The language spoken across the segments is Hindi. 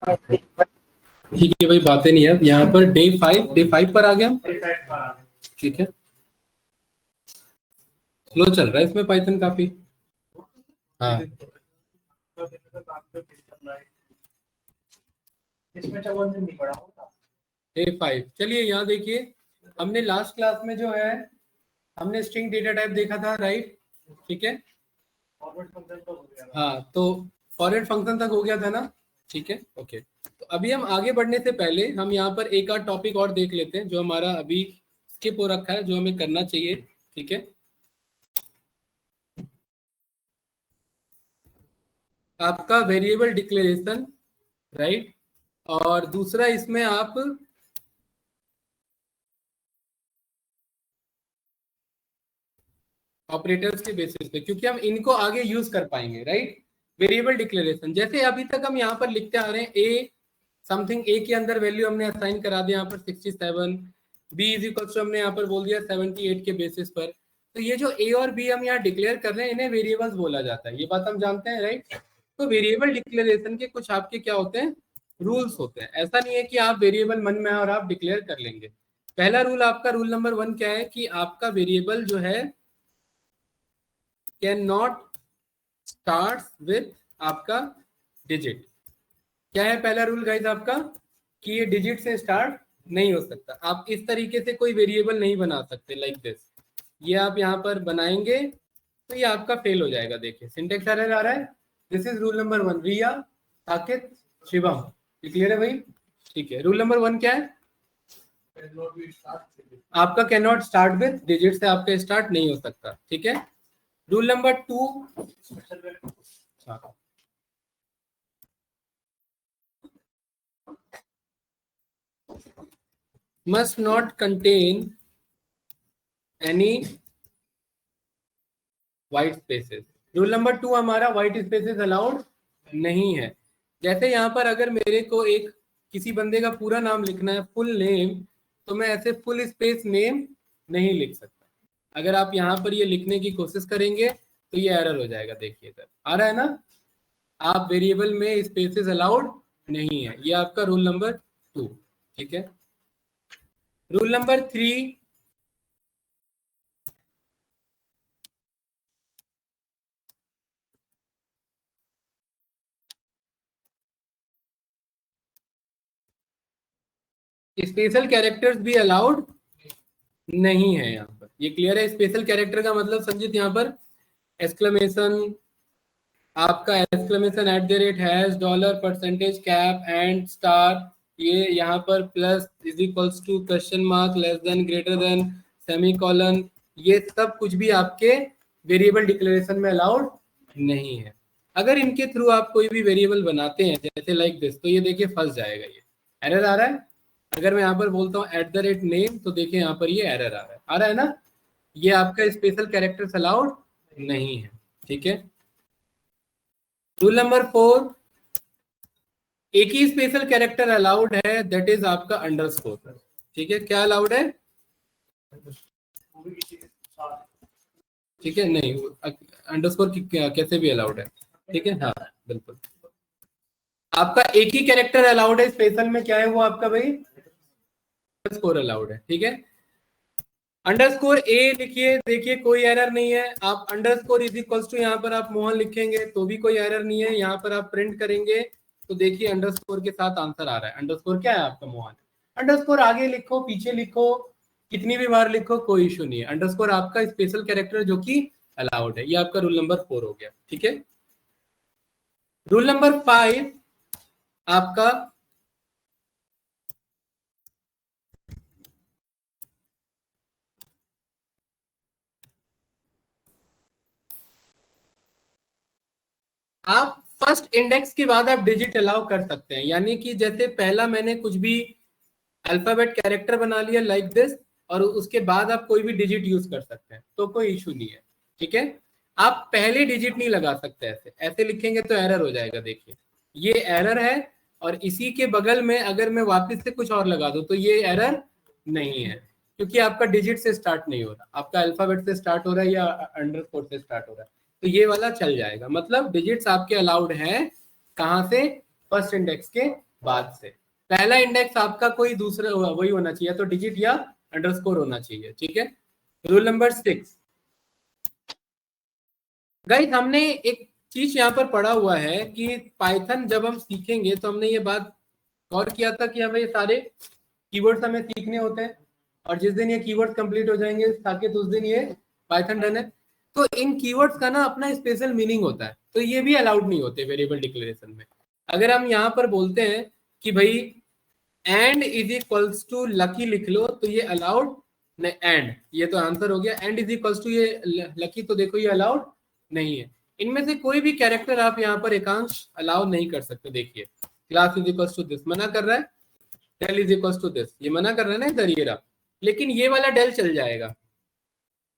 ठीक है भाई, बातें नहीं है यहाँ पर। डे 5 पर आ गया। ठीक है, स्लो चल रहा है इसमें पाइथन काफी। हाँ, डे 5। चलिए यहाँ देखिए, हमने लास्ट क्लास में जो है हमने स्ट्रिंग डेटा टाइप देखा था, राइट? ठीक है, हाँ, तो फॉरवर्ड फंक्शन तक हो गया था ना? ठीक है, ओके। तो अभी हम आगे बढ़ने से पहले हम यहाँ पर एक आध टॉपिक और देख लेते हैं जो हमारा अभी स्किप हो रखा है, जो हमें करना चाहिए। ठीक है, आपका वेरिएबल डिक्लेरेशन, राइट? और दूसरा इसमें आप ऑपरेटर्स के बेसिस पे, क्योंकि हम इनको आगे यूज कर पाएंगे, राइट? वेरिएबल डिक्लेरेशन, जैसे अभी तक हम यहाँ पर लिखते आ रहे हैं ए समथिंग, ए के अंदर वैल्यू हमने असाइन करा दिया यहाँ पर 67, बी इज इक्वल टू हमने यहाँ पर बोल दिया 78 के बेसिस पर। तो ये जो ए और बी हम यहाँ डिक्लेयर कर रहे हैं, इन्हें वेरिएबल्स बोला जाता है, ये बात हम जानते हैं, राइट? तो वेरिएबल डिक्लेरेशन के कुछ आपके क्या होते हैं, रूल्स होते हैं। ऐसा नहीं है कि आप वेरिएबल मन में और आप डिक्लेयर कर लेंगे। पहला रूल आपका, रूल नंबर 1 क्या है कि आपका वेरिएबल जो है कैन नॉट स्टार्ट विथ आपका डिजिट। क्या है पहला रूल गाइस आपका, कि ये डिजिट से स्टार्ट नहीं हो सकता। आप इस तरीके से कोई वेरिएबल नहीं बना सकते लाइक दिस। ये आप यहाँ पर बनाएंगे तो ये आपका फेल हो जाएगा। देखिए सिंटेक्स एरर आ रहा है। This is rule number 1। Riya, Sakit, Shivam, clear है भाई? ठीक है, रूल नंबर 1 क्या है? आपका can not start with digit से आपका स्टार्ट नहीं हो सकता। ठीक है, rule number 2, must not contain any white spaces। Rule number 2 हमारा white spaces अलाउड नहीं है। जैसे यहाँ पर अगर मेरे को एक किसी बंदे का पूरा नाम लिखना है, फुल नेम, तो मैं ऐसे फुल स्पेस नेम नहीं लिख सकता। अगर आप यहाँ पर ये लिखने की कोशिश करेंगे तो ये एरर हो जाएगा। देखिए इधर आ रहा है ना, आप वेरिएबल में स्पेसेस अलाउड नहीं है। ये आपका रूल नंबर 2। ठीक है, रूल नंबर 3, स्पेशल कैरेक्टर्स भी अलाउड नहीं है यहाँ पर। ये क्लियर है? स्पेशल कैरेक्टर का मतलब संजीत यहाँ पर एक्सक्लेमेशन, आपका exclamation @ dollar percentage cap and star, ये यहाँ पर plus is equals to question mark less than greater than semicolon, ये सब कुछ भी आपके वेरिएबल डिक्लेरेशन में अलाउड नहीं है। अगर इनके थ्रू आप कोई भी वेरिएबल बनाते हैं जैसे लाइक दिस, तो ये देखिए फंस जाएगा, ये एरर आ रहा है। अगर मैं यहाँ पर बोलता हूँ @name, तो देखिए यहाँ पर ये एरर आ रहा है ना, ये आपका स्पेशल कैरेक्टर्स अलाउड नहीं है। ठीक है, रूल नंबर 4, एक ही स्पेशल कैरेक्टर अलाउड है, दैट इज आपका अंडरस्कोर। ठीक है, क्या अलाउड है? ठीक है, नहीं अंडरस्कोर कैसे भी अलाउड है। ठीक है, हाँ बिल्कुल, आपका एक ही कैरेक्टर अलाउड है स्पेशल में, क्या है वो आपका भाई? अंडरस्कोर अलाउड है। ठीक है, अंडरस्कोर ए लिखिए, देखिए कोई एरर नहीं है। आप अंडरस्कोर इज इक्वल्स टू यहाँ पर आप मोहन लिखेंगे तो भी कोई एरर नहीं है। यहाँ पर आप प्रिंट करेंगे तो देखिए अंडरस्कोर के साथ आंसर आ रहा है। अंडरस्कोर क्या है आपका? मोहन। अंडरस्कोर आगे लिखो पीछे लिखो कितनी भी बार लिखो कोई इशू नहीं है। अंडरस्कोर आपका स्पेशल कैरेक्टर जो कि अलाउड है। ये आपका रूल नंबर 4 हो गया। ठीक है, रूल नंबर 5 आपका आप फर्स्ट इंडेक्स के बाद आप डिजिट अलाउ कर सकते हैं। यानी कि जैसे पहला मैंने कुछ भी अल्फाबेट कैरेक्टर बना लिया लाइक दिस, और उसके बाद आप कोई भी डिजिट यूज कर सकते हैं तो कोई इशू नहीं है। ठीक है, आप पहले डिजिट नहीं लगा सकते, ऐसे ऐसे लिखेंगे तो एरर हो जाएगा। देखिए ये एरर है, और इसी के बगल में अगर मैं वापस से कुछ और लगा दूं तो ये एरर नहीं है, क्योंकि आपका डिजिट से स्टार्ट नहीं हो रहा, आपका अल्फाबेट से स्टार्ट हो रहा है या अंडरस्कोर से स्टार्ट हो रहा है, तो ये वाला चल जाएगा। मतलब डिजिट्स आपके अलाउड हैं कहाँ से? फर्स्ट इंडेक्स के बाद से। पहला इंडेक्स आपका कोई दूसरा वही होना चाहिए, तो डिजिट या अंडरस्कोर होना चाहिए, ठीक है। रूल नंबर 6 गाइस, हमने एक चीज यहाँ पर पढ़ा हुआ है कि पाइथन जब हम सीखेंगे तो हमने ये बात गौर किया था कि हमें ये सारे कीवर्ड्स हमें सीखने होते हैं, और जिस दिन ये कीवर्ड्स कंप्लीट हो जाएंगे ताकि उस दिन ये पाइथन डन है। तो इन कीवर्ड्स का ना अपना स्पेशल मीनिंग होता है, तो ये भी अलाउड नहीं होते वेरिएबल डिक्लेरेशन में। अगर हम यहाँ पर बोलते हैं कि भाई and is equals to Lucky लिख लो, तो ये अलाउड नहीं। एंड ये तो आंसर हो गया, एंड इज इक्वल्स टू ये लकी, तो देखो ये अलाउड नहीं है। इनमें से कोई भी कैरेक्टर आप यहाँ पर एकांश अलाउ नहीं कर सकते। देखिए class is equals to this मना कर रहा है, del is equals to this ये मना कर रहा है ना इधर ये रहा, लेकिन ये वाला डेल चल जाएगा,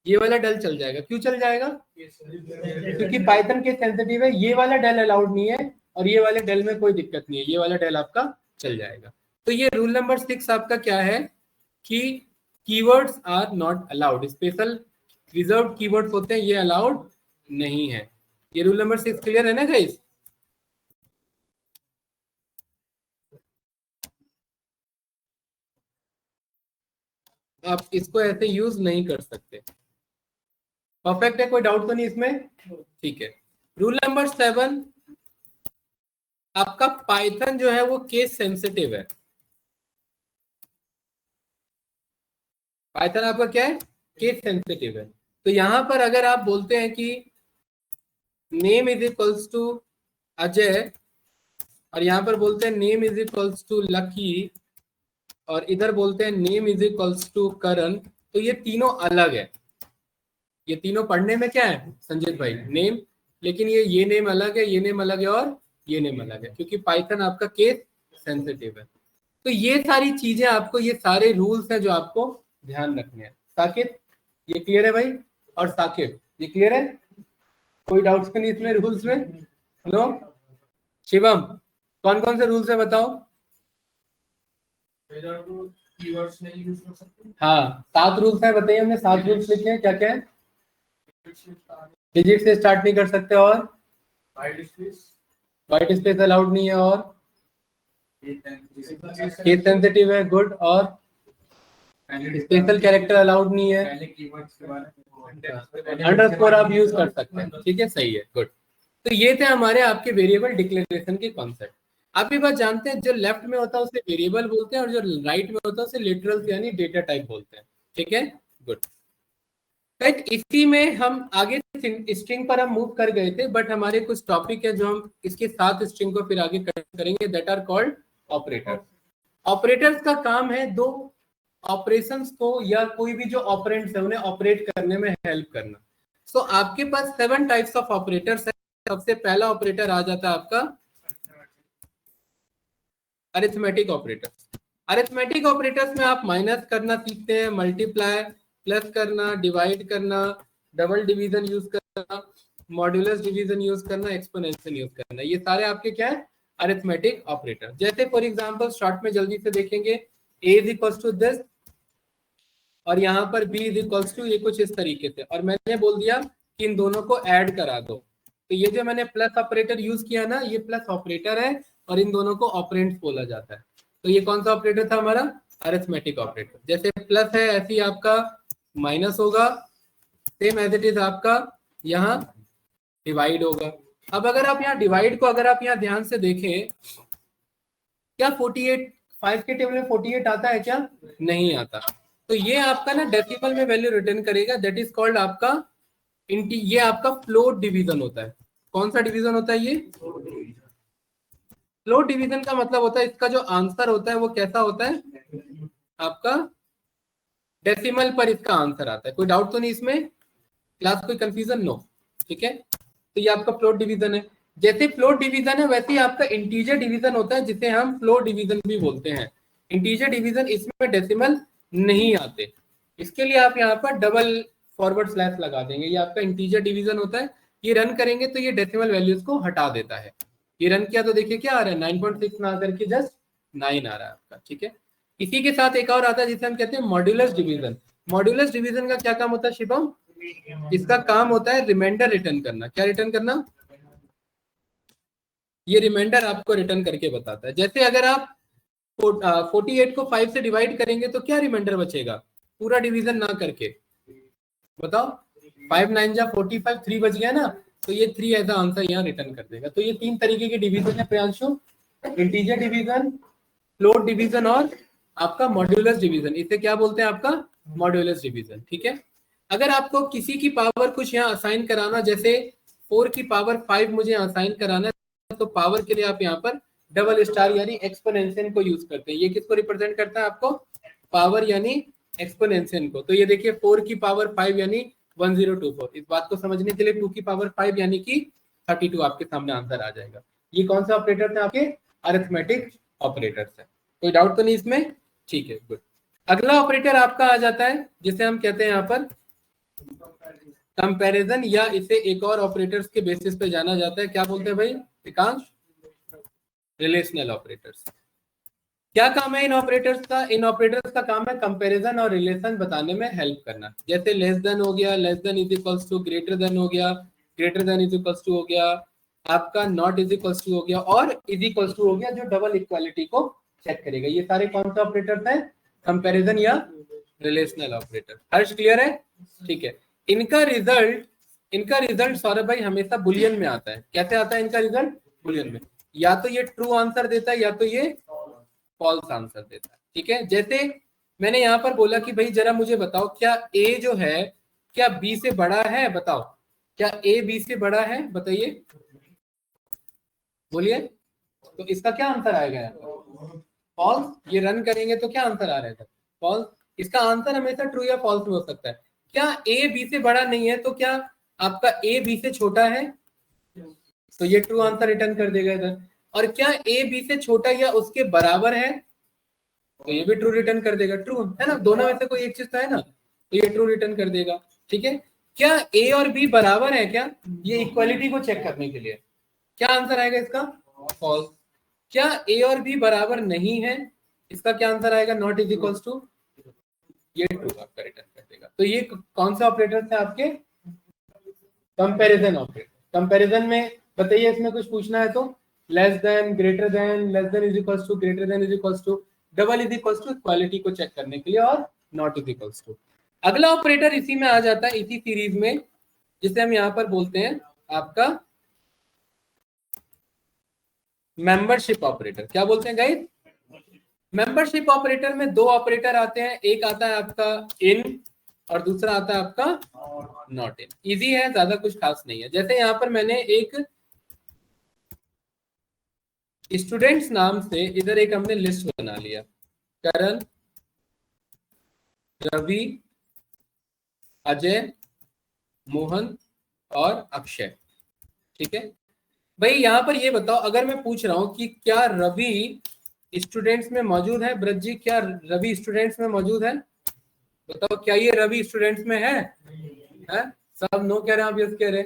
ये वाला डेल चल जाएगा। क्यों चल जाएगा? क्योंकि पाइथन के सेंसिटिव है, ये वाला डेल अलाउड नहीं है, और ये वाले डेल में कोई दिक्कत नहीं है, ये वाला डेल आपका चल जाएगा। तो ये रूल नंबर 6 आपका क्या है कि keywords are not allowed, special reserve keywords होते हैं, ये अलाउड नहीं है। ये रूल नंबर 6 क्लियर है ना गाइस? आप इसको ऐसे यूज नहीं कर सकते। परफेक्ट है, कोई डाउट तो नहीं इसमें? ठीक है। रूल नंबर 7 आपका पाइथन जो है वो केस सेंसिटिव है। पाइथन आपका क्या है? केस सेंसिटिव है। तो यहां पर अगर आप बोलते हैं कि name is equals to Ajay, और यहां पर बोलते हैं name is equals to Lucky, और इधर बोलते हैं name is equals to Karan, तो ये तीनों अलग है। ये तीनों पढ़ने में क्या है संजीत भाई? नेम, लेकिन ये नेम अलग है, ये नेम अलग है, और ये नेम अलग है, क्योंकि पाइथन आपका केस सेंसिटिव है। तो ये सारी चीजें आपको, ये सारे रूल्स हैं जो आपको ध्यान रखने हैं। साकिब ये क्लियर है भाई? और साकिब ये क्लियर है? कोई डाउट्स नहीं इसमें रूल्स में? नो? शिवम कौन कौन से रूल्स है बताओ? हाँ 7 रूल्स है, बताइए। हमने 7 रूल्स लिखे हैं, क्या क्या है? डिजिट से स्टार्ट नहीं कर सकते, और वाइट स्पेस अलाउड नहीं है, और केस सेंसिटिव है, गुड, और स्पेशल कैरेक्टर अलाउड नहीं है, अंडरस्कोर आप यूज कर सकते हैं, ठीक है, सही है, गुड। तो ये थे हमारे आपके वेरिएबल डिक्लेरेशन के कॉन्सेप्ट। आप ये बात जानते हैं जो लेफ्ट में होता है उसे वेरिएबल बोलते हैं, और जो राइट में होता है उसे लिटरल यानी डेटा टाइप बोलते हैं, ठीक है, गुड। राइट, इसी में हम आगे स्ट्रिंग पर हम मूव कर गए थे, बट हमारे कुछ टॉपिक है जो हम इसके साथ स्ट्रिंग को फिर आगे करेंगे, that are called operators. Operators का काम है दो ऑपरेशंस को या कोई भी जो ऑपरेंड्स है उन्हें ऑपरेट करने में हेल्प करना। सो आपके पास 7 टाइप्स ऑफ ऑपरेटर्स है। सबसे पहला ऑपरेटर आ जाता है आपका अरिथमेटिक ऑपरेटर्स। अरिथमेटिक ऑपरेटर्स में आप माइनस करना सीखते हैं, मल्टीप्लाई, प्लस करना, डिवाइड करना, डबल डिवीजन यूज करना, मॉड्यूलस डिवीजन यूज करना, एक्सपोनेंशियल यूज करना, ये सारे आपके क्या है? Arithmetic operator. जैसे फॉर एग्जांपल शॉर्ट में जल्दी से देखेंगे, a is equals to this, और यहाँ पर b इज इक्वल्स टू, ये कुछ इस तरीके से, और मैंने बोल दिया कि इन दोनों को ऐड करा दो। तो ये जो मैंने प्लस ऑपरेटर यूज किया ना, ये प्लस ऑपरेटर है, और इन दोनों को ऑपरेंड्स बोला जाता है। तो ये कौन सा ऑपरेटर था हमारा? Arithmetic operator. जैसे प्लस है ऐसे ही आपका माइनस होगा, सेम एज इट इज आपका यहाँ डिवाइड होगा। अब अगर आप यहाँ डिवाइड को अगर आप यहाँ ध्यान से देखें, क्या 48 5 के टेबल में 48 आता है क्या? नहीं आता। तो ये आपका ना डेसिमल में वैल्यू रिटर्न करेगा, दैट इज कॉल्ड आपका ये आपका फ्लोट डिवीजन होता है। कौन सा डिवीजन होता है ये? फ्लोट डिवीजन का मतलब होता है इसका जो आंसर होता है वो कैसा होता है? आपका डेसिमल पर इसका आंसर आता है। कोई डाउट तो नहीं इसमें? क्लास कोई कंफ्यूजन? नो, ठीक है। तो ये आपका फ्लोट डिवीजन है। जैसे फ्लोट डिवीजन है वैसे ही आपका इंटीजर डिवीजन होता है, जिसे हम फ्लोट डिवीजन भी बोलते हैं। इंटीजर डिवीजन इसमें डेसिमल नहीं आते, इसके लिए आप यहाँ पर डबल फॉरवर्ड स्लैश लगा देंगे। ये आपका इंटीजर डिवीजन होता है। ये रन करेंगे तो ये डेसिमल वैल्यूज को हटा देता है। ये रन किया तो देखिए क्या आ रहा है, 9.6 ना करके जस्ट 9 आ रहा है आपका, ठीक है। इसी के साथ एक और आता है जिसे हम कहते हैं मॉड्यूलस डिवीजन। मॉड्यूलस डिवीजन का क्या काम होता है शिवम? इसका काम होता है रिमाइंडर रिटर्न करना। क्या रिटर्न करना? ये रिमाइंडर आपको रिटर्न करके बताता है। जैसे अगर आप 48 को 5 से डिवाइड करेंगे तो क्या रिमाइंडर बचेगा, पूरा डिवीजन ना करके बताओ। 5 9 जा 45, 3 बच गया ना, तो ये 3 ऐसा आंसर यहाँ रिटर्न कर देगा। तो ये 3 तरीके के डिवीजन है Priyanshu, integer division, float division और आपका मॉड्यूलस डिवीजन। इसे क्या बोलते हैं, आपका मॉड्यूलस डिवीजन। ठीक है, अगर आपको किसी की पावर कुछ यहाँ असाइन कराना, जैसे 4 की पावर 5 मुझे असाइन कराना है, तो पावर के लिए आप यहाँ पर डबल स्टार यानी एक्सपोनेंशियल को यूज करते हैं। ये किसको रिप्रेजेंट करता है, आपको पावर यानी एक्सपोनेंशियल को। तो ये देखिए 4 की पावर 5 यानी 1024। इस बात को समझने के लिए 2 की पावर 5 यानी कि 32 आपके सामने आंसर आ जाएगा। ये कौन सा ऑपरेटर थे, आपके अरिथमेटिक ऑपरेटर्स है। कोई डाउट तो नहीं इसमें, ठीक है, गुड। अगला ऑपरेटर आपका आ जाता है जिसे हम कहते हैं यहाँ पर कंपैरिजन, या इसे एक और ऑपरेटर्स के बेसिस पे जाना जाता है। क्या बोलते हैं भाई विकांश, रिलेशनल ऑपरेटर्स। क्या काम है इन ऑपरेटर्स का, इन ऑपरेटर्स का काम है कंपैरिजन और रिलेशन बताने में हेल्प करना। जैसे लेस देन हो गया, less than is equals to, greater than हो गया, greater than is equals to हो गया, आपका नॉट इज इक्वल्स टू हो गया, और इज इक्वल्स टू हो गया, जो डबल इक्वालिटी को चेक करेगा। ये सारे कौन से ऑपरेटर्स हैं, कंपैरिजन या रिलेशनल ऑपरेटर। हर्ष क्लियर है, ठीक है। इनका रिजल्ट सौरभ भाई हमेशा बुलियन में आता है। कैसे आता है इनका रिजल्ट, बुलियन में, या तो ये ट्रू आंसर देता है या तो ये फॉल्स आंसर देता है। ठीक है, जैसे मैंने यहाँ पर बोला कि भाई जरा मुझे बताओ क्या ए जो है क्या बी से बड़ा है, बताओ क्या ए बी से बड़ा है, बताइए, बोलिए। तो इसका क्या आंसर आएगा यहाँ पर, फॉल्स। ये रन करेंगे तो क्या आंसर आ रहा है, फॉल्स। इसका आंसर हमेशा ट्रू या फॉल्स में हो सकता है। क्या ए बी से बड़ा नहीं है, तो क्या आपका ए बी से छोटा है, तो ये ट्रू आंसर रिटर्न कर देगा इधर। और क्या ए बी से छोटा या उसके बराबर है, तो ये भी ट्रू रिटर्न कर देगा, ट्रू है ना, दोनों में से कोई एक चीज तो है ना, तो ये ट्रू रिटर्न कर देगा। ठीक है, क्या ए और बी बराबर है क्या, ये इक्वालिटी को चेक करने के लिए, क्या आंसर आएगा इसका, फॉल्स। क्या ए और बी बराबर नहीं है, इसका क्या आंसर आएगा, नॉट इज इक्वल्स टू, ये ट्रू आपका रिटर्न कर देगा। तो ये कौन सा ऑपरेटर थे आपके, कंपैरिजन ऑपरेटर। कंपैरिजन में बताइए, इसमें कुछ पूछना है तो less than, greater than, less than is equals to, greater than is equals to, double is equals to, equality को चेक करने के लिए, और नॉट इज इक्वल्स टू। अगला ऑपरेटर इसी में आ जाता है, इसी सीरीज में, जिसे हम यहाँ पर बोलते हैं आपका मेंबरशिप ऑपरेटर। क्या बोलते हैं गाइस, मेंबरशिप ऑपरेटर में दो ऑपरेटर आते हैं, एक आता है आपका इन और दूसरा आता है आपका नॉट इन। इजी है, ज्यादा कुछ खास नहीं है। जैसे यहाँ पर मैंने एक स्टूडेंट्स नाम से इधर एक हमने लिस्ट बना लिया, करण, रवि, अजय, मोहन और अक्षय। ठीक है भाई, यहाँ पर ये बताओ, अगर मैं पूछ रहा हूं कि क्या रवि स्टूडेंट्स में मौजूद है, ब्रज जी क्या रवि स्टूडेंट्स में मौजूद है, बताओ क्या ये रवि स्टूडेंट्स में है? सब नो कह रहे हैं, आप यस कह रहे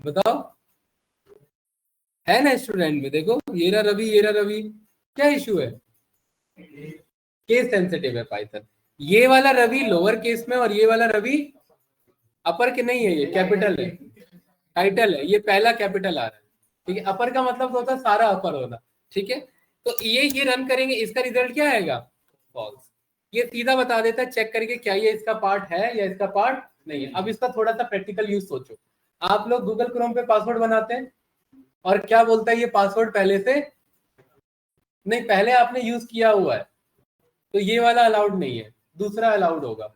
बताओ, है ना स्टूडेंट में, देखो ये रहा रवि, ये रहा रवि, क्या इशू है, केस सेंसिटिव है पाइथन। ये वाला रवि लोअर केस में और ये वाला रवि अपर के नहीं है, ये कैपिटल है, टाइटल है, ये पहला कैपिटल आ रहा है। ठीक है, अपर का मतलब होता है सारा अपर होना। ठीक है, तो ये रन करेंगे, इसका रिजल्ट क्या आएगा, फॉल्स। ये सीधा बता देता है चेक करके क्या ये इसका पार्ट है या इसका पार्ट नहीं है। अब इसका थोड़ा सा प्रैक्टिकल यूज सोचो, आप लोग गूगल क्रोम पे पासवर्ड बनाते हैं और क्या बोलता है ये पासवर्ड पहले से नहीं, पहले आपने यूज किया हुआ है, तो ये वाला अलाउड नहीं है, दूसरा अलाउड होगा।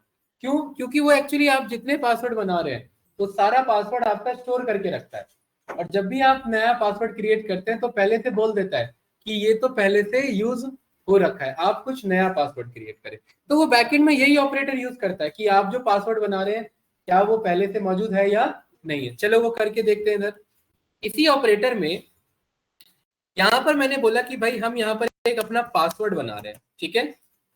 क्यों, क्योंकि वो एक्चुअली आप जितने पासवर्ड बना रहे हैं तो सारा पासवर्ड आपका स्टोर करके रखता है, और जब भी आप नया पासवर्ड क्रिएट करते हैं तो पहले से बोल देता है कि ये तो पहले से यूज हो रखा है, आप कुछ नया पासवर्ड क्रिएट करें। तो वो बैकएंड में यही ऑपरेटर यूज करता है कि आप जो पासवर्ड बना रहे हैं क्या वो पहले से मौजूद है या नहीं है। चलो वो करके देखते हैं इधर। इसी ऑपरेटर में यहाँ पर मैंने बोला कि भाई हम यहाँ पर एक अपना पासवर्ड बना रहे हैं, ठीक है,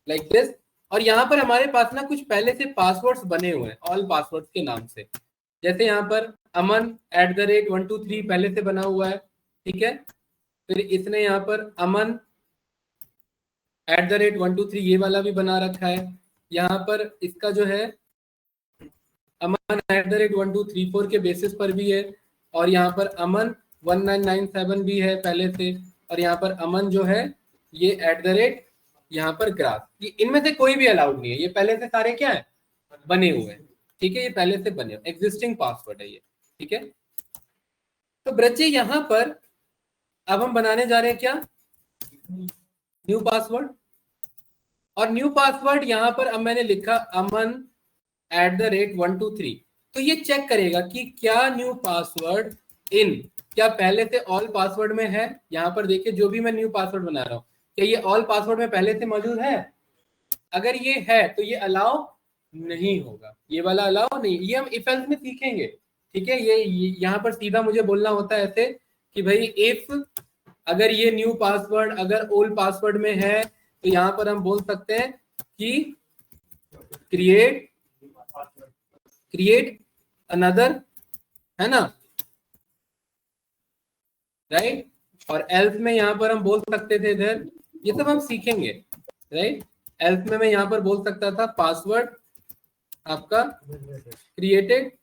लाइक दिस, और यहाँ पर हमारे पास ना कुछ पहले से पासवर्ड्स बने हुए हैं ऑल पासवर्ड्स के नाम से। जैसे यहाँ पर अमन @123 पहले से बना हुआ है, ठीक है, फिर इसने यहाँ पर अमन @123 ये वाला भी बना रखा है। यहाँ पर इसका जो है अमन @1234 के बेसिस पर भी है, और यहाँ पर अमन 1997 भी है पहले से, और यहाँ पर अमन जो है ये @ यहाँ पर ग्राफ, ये इनमें से कोई भी अलाउड नहीं है, ये पहले से सारे क्या है, बने हुए हैं। ठीक है, ये पहले से बने एग्जिस्टिंग पासवर्ड है ये। ठीक है, तो ब्रज यहाँ पर अब हम बनाने जा रहे हैं क्या, न्यू पासवर्ड। और न्यू पासवर्ड यहाँ पर अब मैंने लिखा अमन @123। तो ये चेक करेगा कि क्या न्यू पासवर्ड इन, क्या पहले से ऑल पासवर्ड में है। यहाँ पर देखिए जो भी मैं न्यू पासवर्ड बना रहा हूँ, क्या ये ऑल पासवर्ड में पहले से मौजूद है। अगर ये है तो ये अलाउ नहीं होगा, ये वाला अलाउ नहीं, ये हम इफ एल्स में सीखेंगे। ठीक है, ये यहाँ पर सीधा मुझे बोलना होता है ऐसे कि भाई इफ, अगर ये न्यू पासवर्ड अगर ओल्ड पासवर्ड में है तो यहाँ पर हम बोल सकते हैं कि क्रिएट अनदर, है ना, राइट। और एल्स में यहाँ पर हम बोल सकते थे इधर, ये सब हम सीखेंगे, राइट। एल्स में मैं यहाँ पर बोल सकता था पासवर्ड आपका क्रिएटेड।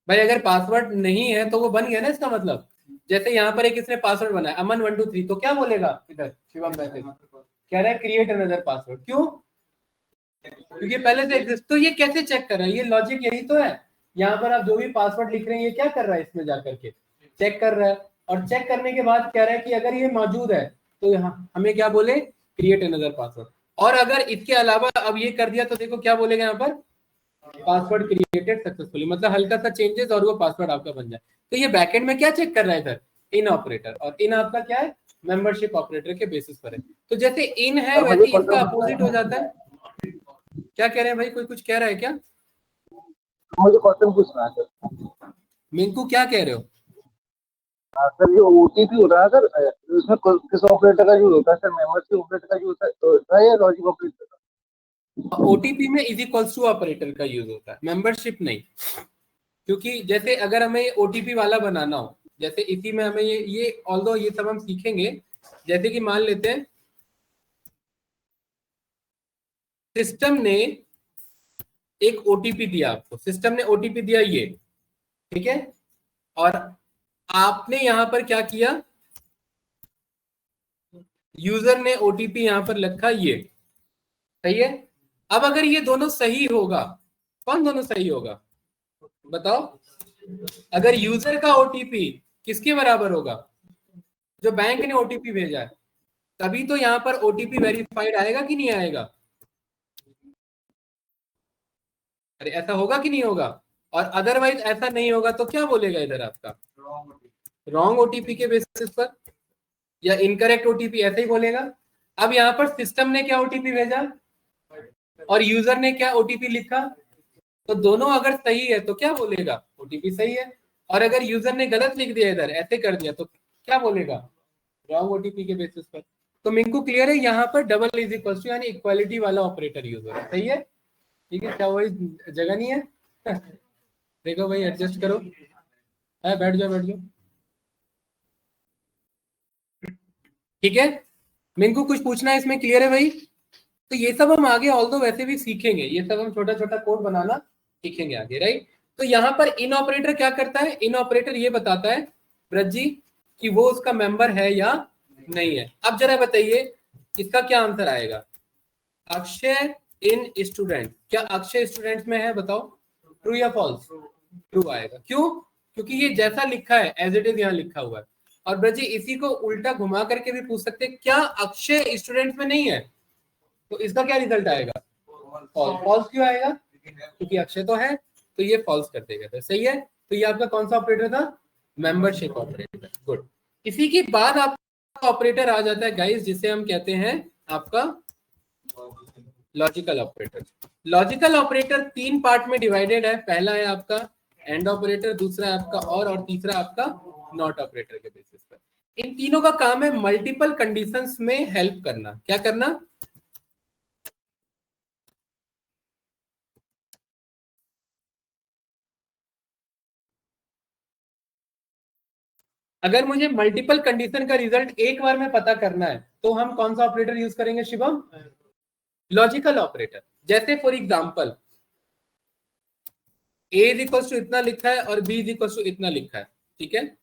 भाई अगर पासवर्ड नहीं है तो वो बन गया ना, इसका मतलब जैसे यहाँ पर एक इसने पासवर्ड बनाया अमन 123, तो क्या बोलेगा इधर शिवम मैसेज कह रहा है क्रिएट अनदर पासवर्ड, क्यों, क्योंकि पहले से एग्जिस्ट। तो ये कैसे चेक कर रहा है, ये लॉजिक यही तो है। यहाँ पर आप जो भी पासवर्ड लिख रहे हैं ये क्या कर रहा है, इसमें जाकर के चेक कर रहा है, और चेक करने के बाद कह रहा है कि अगर ये मौजूद है तो यहाँ हमें क्या बोले, क्रिएट अनदर पासवर्ड। और अगर इसके अलावा अब ये कर दिया तो देखो क्या बोलेगा यहाँ पर, पासवर्ड क्रिएटेड सक्सेसफुली, मतलब हल्का सा चेंजेस और वो पासवर्ड आपका बन जाए। तो ये बैकएंड में क्या चेक कर रहा है इधर, इन ऑपरेटर, और इन आपका क्या है, मेंबरशिप ऑपरेटर के बेसिस पर है। तो जैसे इन है वैसे इसका अपोजिट हो जाता है। क्या कह रहे हैं भाई, कोई कुछ कह रहा है क्या, मुझे क्वेश्चन पूछना है सर। मिंकू क्या कह रहे हो, सर ये ओटीपी होता है सर, इसमें किस ऑपरेटर का यूज होता है सर, मेंबरशिप ऑपरेटर का यूज होता है या लॉजिक ऑपरेटर का? ओटीपी में इज इक्वल्स टू ऑपरेटर का यूज होता है, मेंबरशिप नहीं। क्योंकि जैसे अगर हमें ओटीपी वाला बनाना हो, जैसे इसी में हमें ये ऑल्दो ये सब हम सीखेंगे। जैसे कि मान लेते हैं सिस्टम ने एक ओटीपी दिया आपको, सिस्टम ने ओटीपी दिया ये, ठीक है, और आपने यहां पर क्या किया, यूजर ने ओटीपी यहां पर लिखा ये, सही है। अब अगर ये दोनों सही होगा, कौन दोनों सही होगा बताओ, अगर यूजर का ओटीपी किसके बराबर होगा, जो बैंक ने ओटीपी भेजा है, तभी तो यहां पर ओटीपी वेरीफाइड आएगा कि नहीं आएगा, अरे ऐसा होगा कि नहीं होगा। और अदरवाइज ऐसा नहीं होगा तो क्या बोलेगा इधर आपका, रॉन्ग ओटीपी के बेसिस पर या इनकरेक्ट ओटीपी, ऐसे ही बोलेगा। अब यहाँ पर सिस्टम ने क्या ओटीपी भेजा और यूजर ने क्या ओटीपी लिखा, तो दोनों अगर सही है तो क्या बोलेगा, ओटीपी सही है। और अगर यूजर ने गलत लिख दिया इधर ऐसे कर दिया तो क्या बोलेगा, रॉन्ग ओटीपी के बेसिस पर। तो मिंकू क्लियर है, यहाँ पर डबल इज इक्वल टू यानी इक्वालिटी वाला ऑपरेटर यूज हो रहा है, सही है। ठीक है, क्या वही जगह नहीं है देखो भाई एडजस्ट करो, है बैठ जाओ बैठ जाओ। ठीक है, मिंकू कुछ पूछना है इसमें, क्लियर है भाई। तो ये सब हम आगे ऑल्दो वैसे भी सीखेंगे, ये सब हम छोटा छोटा कोड बनाना सीखेंगे आगे, राइट। तो यहाँ पर इन ऑपरेटर क्या करता है, इन ऑपरेटर ये बताता है ब्रज जी कि वो उसका मेंबर है या नहीं है। अब जरा बताइए इसका क्या आंसर आएगा, अक्षय इन स्टूडेंट, क्या अक्षय स्टूडेंट में है बताओ, ट्रू या फॉल्स, ट्रू आएगा। क्यों, क्योंकि ये जैसा लिखा है एज इट इज यहाँ लिखा हुआ है। और ब्रज जी इसी को उल्टा घुमा करके भी पूछ सकते हैं, क्या अक्षय स्टूडेंट में नहीं है, तो इसका क्या रिजल्ट आएगा, फॉल्स। फॉल्स क्यों आएगा, क्योंकि अक्षय तो है, तो ये फॉल्स कर देगा, तो सही है। तो ये आपका कौन सा ऑपरेटर था, मेंबरशिप ऑपरेटर, गुड। इसी के बाद आपका ऑपरेटर आ जाता है गाइस, जिसे हम कहते हैं आपका logical operator. Logical operator 3 part में डिवाइडेड है, पहला है आपका एंड ऑपरेटर, दूसरा है आपका और तीसरा आपका नॉट ऑपरेटर के बेसिस पर। इन तीनों का काम है मल्टीपल कंडीशंस में हेल्प करना, क्या करना, अगर मुझे मल्टीपल कंडीशन का रिजल्ट एक बार में पता करना है तो हम कौन सा ऑपरेटर यूज करेंगे शिवम, लॉजिकल ऑपरेटर। जैसे for example a is equal to इतना लिखा है और बी इज इक्वल टू इतना लिखा है, ठीक है।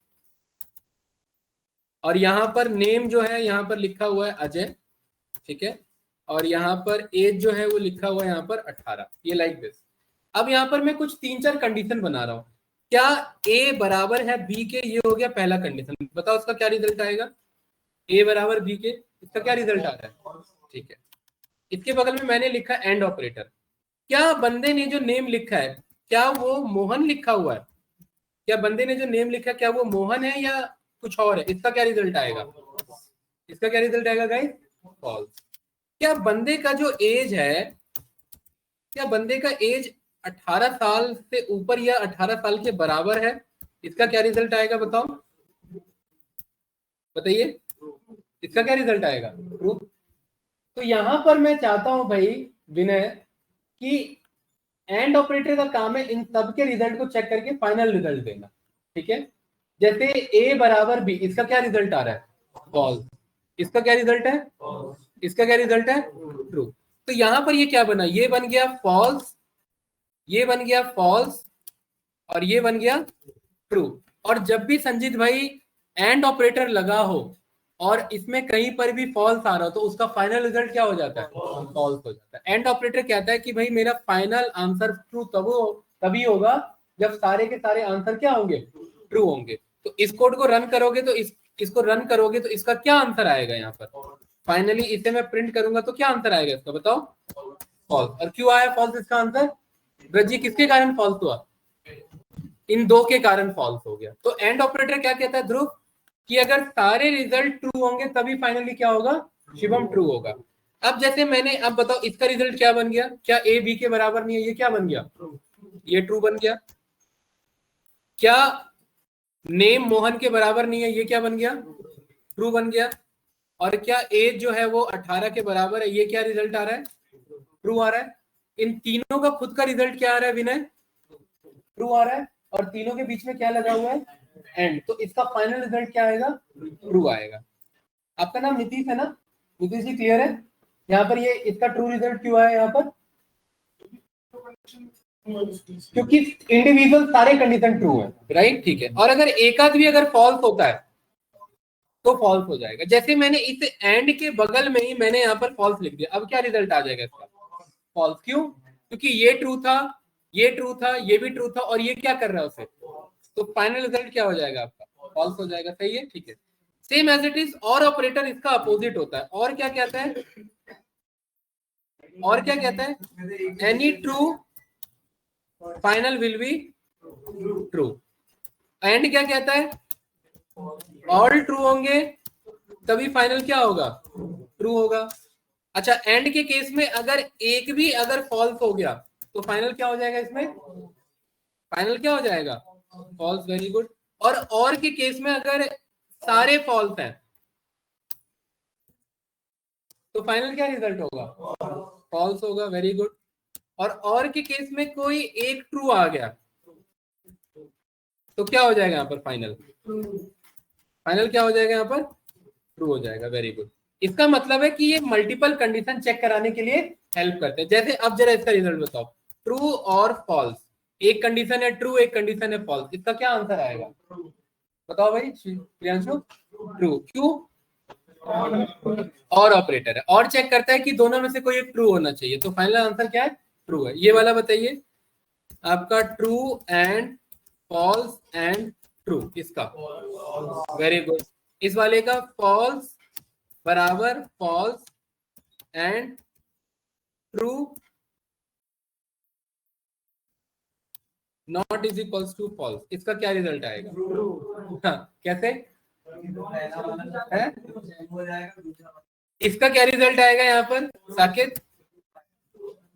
और यहाँ पर नेम जो है यहाँ पर लिखा हुआ है अजय, ठीक है। और यहाँ पर एज जो है वो लिखा हुआ है यहाँ पर 18, ये लाइक दिस। अब यहाँ पर मैं कुछ 3-4 कंडीशन बना रहा हूँ। क्या ए बराबर है बी के, ये हो गया पहला कंडीशन। बताओ उसका क्या रिजल्ट आएगा। ए बराबर बी के, इसका क्या रिजल्ट आ रहा है, ठीक है। इसके बगल में मैंने लिखा एंड ऑपरेटर। क्या बंदे ने जो नेम लिखा है क्या वो मोहन लिखा हुआ है, क्या बंदे ने जो नेम लिखा है क्या वो मोहन है या कुछ और है, इसका क्या रिजल्ट आएगा। इसका क्या रिजल्ट आएगा गाइस, फॉल्स। क्या बंदे का जो एज है, क्या बंदे का एज 18 साल से ऊपर या 18 साल के बराबर है, इसका क्या रिजल्ट आएगा बताओ, बताइए इसका क्या रिजल्ट आएगा, ट्रू। तो यहां पर मैं चाहता हूं भाई विनय कि एंड ऑपरेटर का काम है इन सब के रिजल्ट को चेक करके फाइनल रिजल्ट देना, ठीक है। जैसे ए बराबर बी, इसका क्या रिजल्ट आ रहा है, फॉल्स। इसका क्या रिजल्ट है, इसका क्या रिजल्ट है, ट्रू। तो यहां पर ये क्या बना, ये बन गया फॉल्स, ये बन गया फॉल्स और ये बन गया ट्रू। और जब भी संजीत भाई एंड ऑपरेटर लगा हो और इसमें कहीं पर भी फॉल्स आ रहा हो तो उसका फाइनल रिजल्ट क्या हो जाता है, फॉल्स हो जाता है। एंड ऑपरेटर कहता है कि भाई मेरा फाइनल आंसर ट्रू तभी होगा जब सारे के सारे आंसर क्या होंगे, ट्रू होंगे। तो इस कोड को रन करोगे तो इसको रन करोगे तो इसका क्या आंसर आएगा यहाँ पर, फाइनली इसे मैं प्रिंट करूंगा तो क्या आंसर आएगा इसका बताओ, फॉल्स। और क्यों आया फॉल्स इसका आंसर, ब्रजी किसके कारण फॉल्स हुआ, इन दो के कारण फॉल्स हो गया। तो एंड ऑपरेटर क्या कहता है ध्रुव कि अगर सारे रिजल्ट ट्रू होंगे तभी फाइनली क्या होगा, शिवम ट्रू होगा। अब जैसे मैंने, अब बताओ इसका रिजल्ट क्या बन गया, क्या ए बी के बराबर नहीं है, ये क्या बन गया, ये ट्रू बन गया। क्या नेम मोहन के बराबर नहीं है, ये क्या बन गया, ट्रू बन गया। और क्या एज जो है वो 18 के बराबर है, ये क्या रिजल्ट आ रहा है, ट्रू आ रहा है। इन तीनों का खुद का रिजल्ट क्या आ रहा है विनय, ट्रू आ रहा है। और तीनों के बीच में क्या लगा हुआ है, एंड। तो इसका फाइनल रिजल्ट क्या आएगा, ट्रू आएगा। आपका नाम नीतीश है ना, नीतीश जी क्लियर है। यहाँ पर ये इसका ट्रू रिजल्ट क्यों आया यहाँ पर, क्योंकि इंडिविजुअल सारे कंडीशन ट्रू है, राइट, ठीक है। और अगर एक आध भी अगर फॉल्स होता है तो फॉल्स हो जाएगा। जैसे मैंने इस एंड के बगल में ही मैंने यहाँ पर फॉल्स लिख दिया, अब क्या रिजल्ट आ जाएगा इसका, फॉल्स। क्यों, क्योंकि ये ट्रू था, ये ट्रू था, ये भी ट्रू था और ये क्या कर रहा है उसे, तो फाइनल रिजल्ट क्या हो जाएगा आपका, फॉल्स हो जाएगा, सही है, ठीक है। सेम एज इट इज और ऑपरेटर इसका अपोजिट होता है। और क्या कहता है, और क्या कहता है, any true final will be true. And क्या कहता है, ऑल ट्रू होंगे तभी फाइनल क्या होगा, ट्रू होगा। अच्छा, एंड के केस में अगर एक भी अगर फॉल्स हो गया तो फाइनल क्या हो जाएगा, इसमें फाइनल क्या हो जाएगा, फॉल्स, वेरी गुड। और के केस में अगर सारे फॉल्स हैं तो फाइनल क्या रिजल्ट होगा, फॉल्स होगा, वेरी गुड। और के केस में कोई एक ट्रू आ गया तो क्या हो जाएगा यहाँ पर, फाइनल, फाइनल क्या हो जाएगा यहाँ पर, ट्रू हो जाएगा, वेरी गुड। इसका मतलब है कि ये मल्टीपल कंडीशन चेक कराने के लिए हेल्प करते हैं। जैसे अब जरा इसका रिजल्ट बताओ, ट्रू और फॉल्स, एक कंडीशन है ट्रू, एक कंडीशन है फॉल्स, इसका क्या आंसर आएगा बताओ भाई प्रियांशु, ट्रू। क्यों, और ऑपरेटर है, और चेक करता है कि दोनों में से कोई एक ट्रू होना चाहिए, तो फाइनल आंसर क्या है, ट्रू है। ये वाला बताइए आपका, true and false and true, इसका वेरी गुड। इस वाले का फॉल्स बराबर false and true not is equals to false, इसका क्या रिजल्ट आएगा, हाँ, कैसे है? इसका क्या रिजल्ट आएगा यहाँ पर साकेत,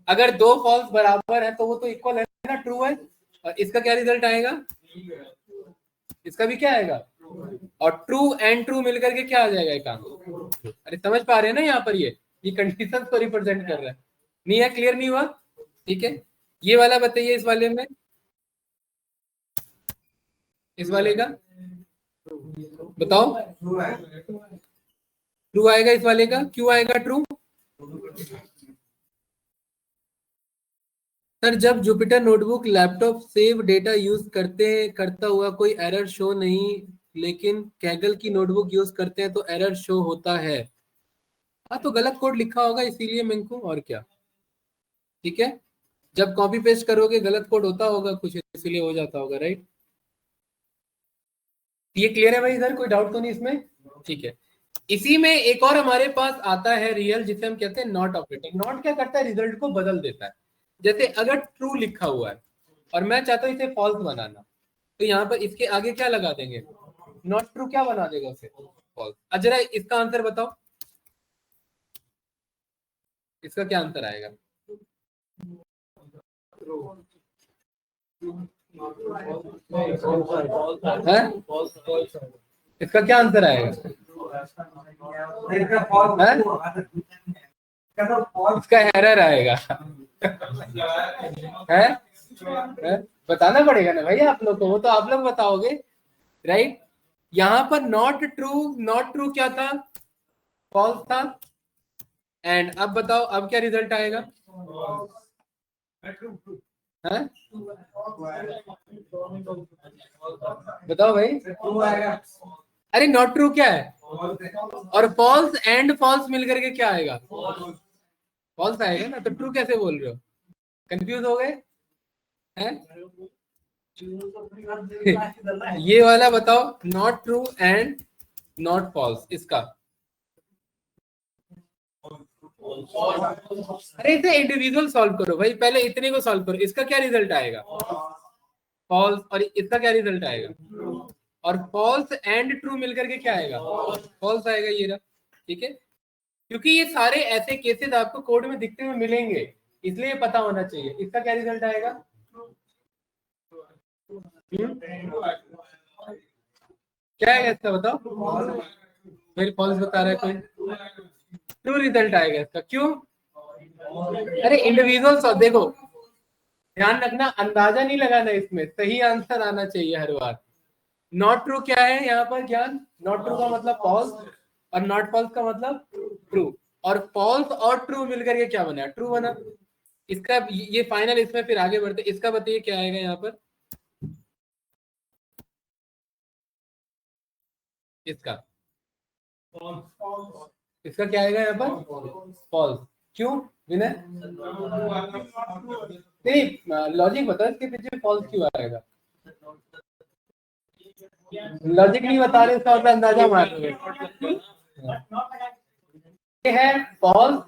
अगर दो फॉल्स बराबर है तो वो तो इक्वल है ना, ट्रू है। और इसका क्या रिजल्ट आएगा, इसका भी क्या आएगा, और ट्रू एंड ट्रू मिलकर के क्या आ जाएगा एक आंसर। अरे समझ पा रहे हैं ना, यहाँ पर ये कंडीशन को रिप्रेजेंट कर रहा है, नहीं है, क्लियर नहीं हुआ, ठीक है। ये वाला बताइए, इस वाले में, इस वाले का बताओ, ट्रू आएगा इस वाले का, क्यों आएगा ट्रू, सर जब Jupyter notebook laptop save data use करता हुआ कोई एरर शो नहीं, लेकिन कैगल की नोटबुक यूज करते हैं तो एरर शो होता है। हाँ तो गलत कोड लिखा होगा इसीलिए मेरे को, और क्या। ठीक है, जब कॉपी पेस्ट करोगे गलत कोड होता होगा कुछ, इसीलिए हो जाता होगा, राइट। ये क्लियर है भाई, इधर कोई डाउट तो नहीं इसमें? ठीक है, इसी में एक और हमारे पास आता है रियल, जिसे हम कहते हैं नॉट ऑपरेटर। नॉट क्या करता है, रिजल्ट को बदल देता है। जैसे अगर ट्रू लिखा हुआ है और मैं चाहता हूं इसे फॉल्स बनाना, तो यहाँ पर इसके आगे क्या लगा देंगे, नॉट ट्रू, क्या बना देगा उसे, फॉल्स। अब जरा इसका आंसर बताओ, इसका क्या आंसर आएगा? है? इसका क्या आंसर आएगा? इसका एरर आएगा। है? बताना पड़ेगा ना भाई आप लोग को, वो तो आप लोग बताओगे, राइट। यहाँ पर नॉट ट्रू क्या था, फॉल्स था। एंड अब बताओ अब क्या रिजल्ट आएगा? है? बताओ भाई। अरे नॉट ट्रू क्या है, और फॉल्स एंड फॉल्स मिलकर के क्या आएगा, फॉल्स आएगा ना। तो ट्रू कैसे बोल रहे हो, कंफ्यूज हो गए हैं? ये वाला बताओ, not true and not false, इसका। अरे इसे इंडिविजुअल सॉल्व करो भाई, पहले इतने को सॉल्व करो। इसका क्या रिजल्ट आएगा, फॉल्स, और इसका क्या रिजल्ट आएगा, और फॉल्स एंड ट्रू मिलकर के क्या आएगा, फॉल्स आएगा, ये रहा। ठीक है, क्योंकि ये सारे ऐसे केसेस आपको कोड में दिखते हुए मिलेंगे, इसलिए पता होना चाहिए। इसका क्या रिजल्ट आएगा, क्या है इसका बताओ, फिर फॉल्स बता रहा है कोई, ट्रू रिजल्ट आएगा इसका। क्यों? अरे इंडिविजुअल देखो, ध्यान रखना, अंदाजा नहीं लगाना, इसमें सही आंसर आना चाहिए हर बार। नॉट ट्रू क्या है यहाँ पर ज्ञान, नॉट ट्रू का मतलब फॉल्स, और नॉट फॉल्स का मतलब ट्रू, और फॉल्स और ट्रू मिलकर के क्या बना, ट्रू बना। इसका ये फाइनल, इसमें फिर आगे बढ़ते, इसका बताइए क्या आएगा यहाँ पर, इसका क्या आएगा यहाँ पर, फॉल्स। क्यों विनय? नहीं, लॉजिक बताओ इसके पीछे फॉल्स क्यों आएगा, लॉजिक नहीं बता रहे, इसका मतलब अंदाजा मार रहे। ये है फॉल्स,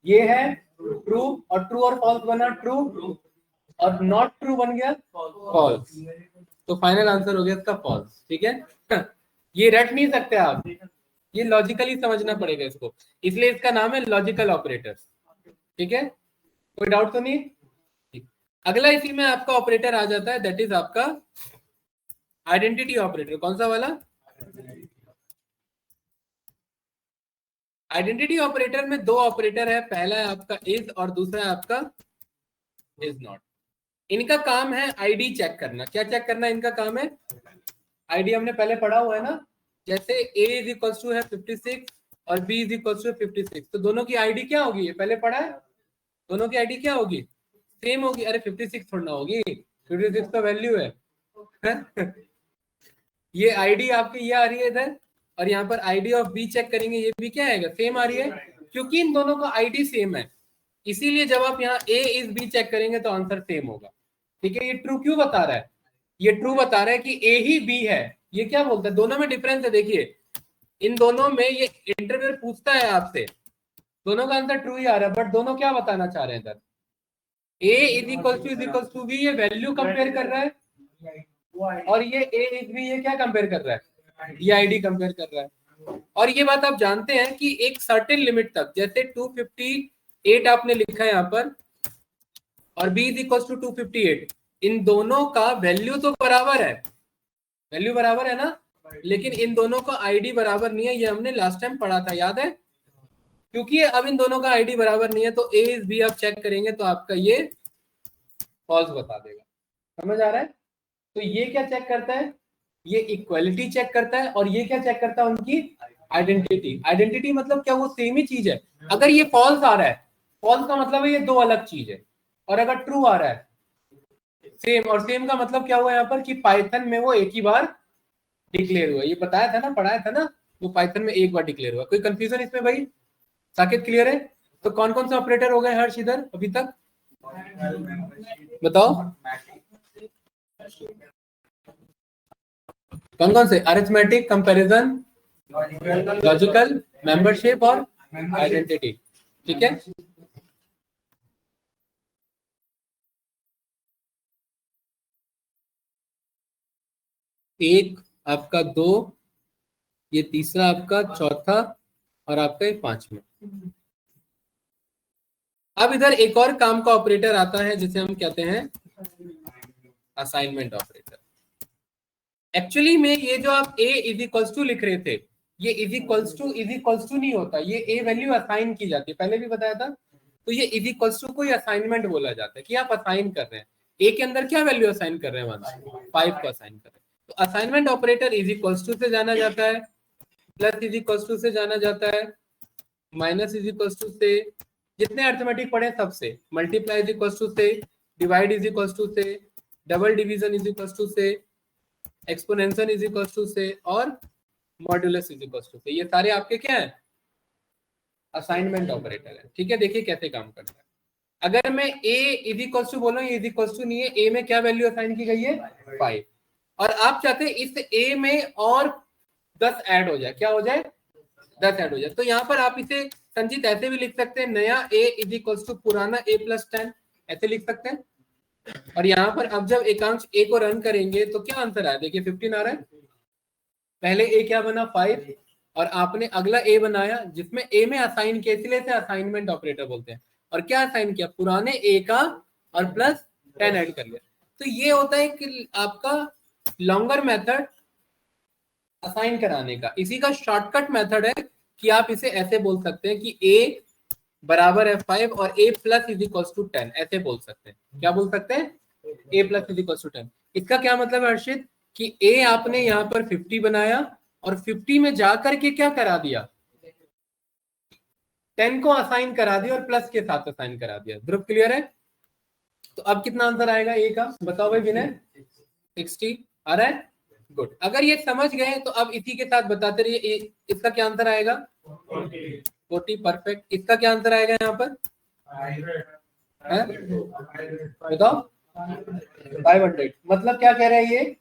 ये है ट्रू, और ट्रू और फॉल्स बना ट्रू, और नॉट ट्रू बन गया फॉल्स। तो फाइनल आंसर हो गया इसका फॉल्स। ठीक है, ये रट नहीं सकते आप, ये लॉजिकली समझना पड़ेगा इसको, इसलिए इसका नाम है लॉजिकल ऑपरेटर्स। ठीक है, कोई डाउट तो नहीं? ठीक। अगला इसी में आपका ऑपरेटर आ जाता है, दैट इज आपका आइडेंटिटी ऑपरेटर। कौन सा वाला? आइडेंटिटी ऑपरेटर में दो ऑपरेटर है, पहला है आपका इज और दूसरा है आपका इज नॉट। इनका काम है आईडी चेक करना। क्या चेक करना इनका काम है? आईडी हमने पहले पढ़ा हुआ है ना, जैसे a इज इक्वल टू है 56 और b इज इक्वल टू 56, तो दोनों की आईडी क्या होगी, ये पहले पढ़ा है, दोनों की आईडी क्या होगी, सेम होगी। अरे 56 थोड़ा ना होगी, 56 का वैल्यू है। ये आईडी आपकी ये आ रही है इधर, और यहाँ पर आईडी ऑफ बी चेक करेंगे, ये भी क्या आएगा, सेम आ रही है, क्योंकि इन दोनों का आईडी सेम है। इसीलिए जब आप यहाँ ए इज बी चेक करेंगे तो आंसर सेम होगा। ठीक है, ये ट्रू क्यों बता रहा है, ये ट्रू बता रहा है कि ए ही बी है। ये क्या बोलता है, दोनों में डिफरेंस है। देखिए इन दोनों में ये इंटरव्यूअर पूछता है आपसे, दोनों का आंसर ट्रू ही आ रहा है, बट दोनों क्या बताना चाह रहे हैं इधर, ए इज इक्वल टू बी, ये वैल्यू कंपेयर कर रहा है, और ये ए इज बी, ये क्या कंपेयर कर रहा है, ये आईडी कंपेयर कर रहा है। और ये बात आप जानते हैं कि एक सर्टेन लिमिट तक, जैसे 258 आपने लिखा है यहाँ पर, और b इज इक्वल टू 258, इन दोनों का वैल्यू तो बराबर है, वैल्यू बराबर है ना, लेकिन इन दोनों का आईडी बराबर नहीं है। ये हमने लास्ट टाइम पढ़ा था, याद है? क्योंकि अब इन दोनों का आईडी बराबर नहीं है, तो ए इज बी आप चेक करेंगे तो आपका ये फॉल्स बता देगा। समझ आ रहा है? तो ये क्या चेक करता है, ये इक्वालिटी चेक करता है, और ये क्या चेक करता है, उनकी आइडेंटिटी। आइडेंटिटी मतलब क्या, वो सेम ही चीज है। अगर ये फॉल्स आ रहा है, फॉल्स का मतलब है ये दो अलग चीज है। और अगर ट्रू आ रहा है सेम, और सेम का मतलब क्या हुआ यहाँ पर कि पाइथन में वो एक ही बार डिक्लेयर हुआ। ये बताया था ना, पढ़ाया था ना, वो पाइथन में एक बार डिक्लेयर हुआ। कोई कंफ्यूजन इसमें भाई? साकेत क्लियर है? तो कौन कौन से ऑपरेटर हो गए हर्ष इधर अभी तक बताओ? कौन कौन से? अरिथमेटिक, कंपैरिजन, लॉजिकल, मेंबरशिप और आइडेंटिटी। ठीक है, एक आपका, दो, ये तीसरा आपका, चौथा और आपका ये पांचवा। अब इधर एक और काम का ऑपरेटर आता है जिसे हम कहते हैं असाइनमेंट ऑपरेटर। एक्चुअली में ये जो आप a इज इक्वल्स टू लिख रहे थे, ये इज इक्वल्स टू नहीं होता, ये a वैल्यू असाइन की जाती है, पहले भी बताया था। तो ये इज इक्वल्स टू को असाइनमेंट बोला जाता है कि आप असाइन कर रहे हैं a के अंदर क्या वैल्यू असाइन कर रहे हैं, 5 को असाइन कर रहे हैं। तो assignment operator is equals to से जाना जाता है, प्लस इज इक्वल्स टू से जाना जाता है, माइनस इज इक्वल्स टू से, जितने अर्थमेटिक पढ़े सबसे, मल्टीप्लाई इज इक्वल्स टू से, डिवाइड इज इक्वल्स टू से, double division is equals to से, एक्सपोनेंशियल इज इक्वल्स टू से, और मॉड्यूलस इज इक्वल्स टू से। ये सारे आपके क्या है? असाइनमेंट ऑपरेटर है। ठीक है, देखिए कैसे काम करता है। अगर मैं a इज इक्वल्स टू बोलूं, इज इक्वल्स टू नहीं है, a में क्या वैल्यू असाइन की गई है? 5, और आप चाहते हैं इस a में और 10 ऐड हो जाए, क्या हो जाए? 10 ऐड हो जाए। तो यहाँ पर आप इसे संजीत ऐसे भी लिख सकते हैं, नया a इज इक्वल्स टू पुराना a प्लस 10, ऐसे लिख सकते हैं। और यहाँ पर अब जब एकांश a को रन करेंगे तो क्या आंसर आया? देखिए 15 आ रहा है। पहले a क्या बना? 5, और आपने अगला a बनाया जिसमें a में असाइन किया, इसलिए इसे असाइनमेंट ऑपरेटर बोलते हैं। और क्या असाइन किया? पुराने a का और प्लस 10 ऐड कर लिया। तो ये होता है कि आपका लॉन्गर मेथड असाइन कराने का। इसी का शॉर्टकट मेथड है कि आप इसे ऐसे बोल सकते हैं कि a बराबर है 5 और a plus is equal to 10, ऐसे बोल सकते हैं। क्या बोल सकते हैं? a plus is equal to 10। इसका क्या मतलब है हर्षित? कि a आपने यहाँ पर 50 बनाया और 50 में जाकर के क्या करा दिया? 10 को असाइन करा दिया और प्लस के साथ असाइन करा दिया। ध्रुव क्लियर है? तो अब कितना आंसर आएगा a का? बताओ भाई विनय। 60 आ रहा है? गुड। अगर ये समझ गए तो अब इसी के साथ बताते रहिए। इसका क्या आंसर आएगा? 40। परफेक्ट। इसका क्या आंसर आएगा यहाँ पर? बताओ। 500। मतलब क्या कह रहा है ये?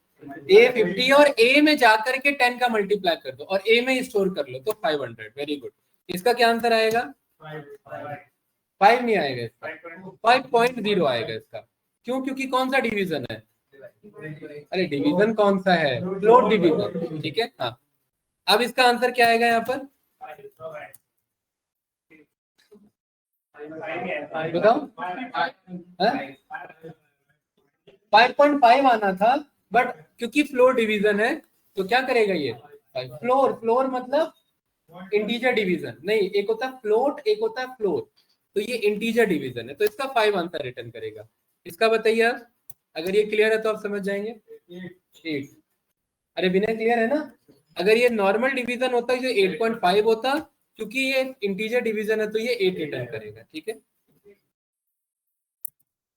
a 50 और a में जाकर के 10 का मल्टीप्लाई कर दो और a में स्टोर कर लो तो 500। Very good. इसका क्या आंसर आएगा? 5 नहीं आएगा इसका, 5.0 आएगा इसका। क्यों? क्योंकि कौन सा डिवीजन है? अरे डिवीजन कौन सा है? Float division. ठीक है, हाँ। अब इसका आंसर क्या आएगा यहाँ पर? बताओ। 5.5 आना था, बट क्योंकि फ्लोर डिवीजन है तो क्या करेगा ये? फ्लोर, फ्लोर मतलब इंटीजर डिवीजन नहीं, एक होता है फ्लोट, एक होता है फ्लोर। तो ये इंटीजर डिवीजन है तो इसका 5 आंसर रिटर्न करेगा। इसका बताइए आप, अगर ये क्लियर है तो आप समझ जाएंगे। 8। अरे विनय क्लियर है ना? अगर ये नॉर्मल डिवीजन होता है जो 8.5 होता, क्योंकि ये इंटीजर डिवीजन है तो ये 8 रिटर्न करेगा। ठीक है,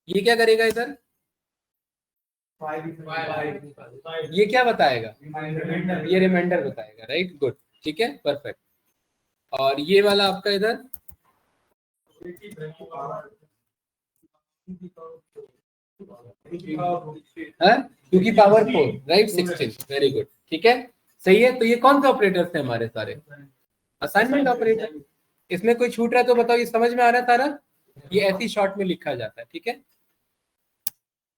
ये क्या करेगा इधर? ये क्या बताएगा? ये रिमाइंडर बताएगा। Right, good. ठीक है, परफेक्ट। और ये वाला आपका इधर है क्योंकि पावर 4, राइट, 16। Very good. ठीक है, सही है। तो ये कौन से ऑपरेटर्स थे हमारे सारे? Assignment operator. इसमें कोई छूट रहा है तो बताओ। ये समझ में आ रहा है सारा? ये ऐसी शॉर्ट में लिखा जाता है। ठीक है,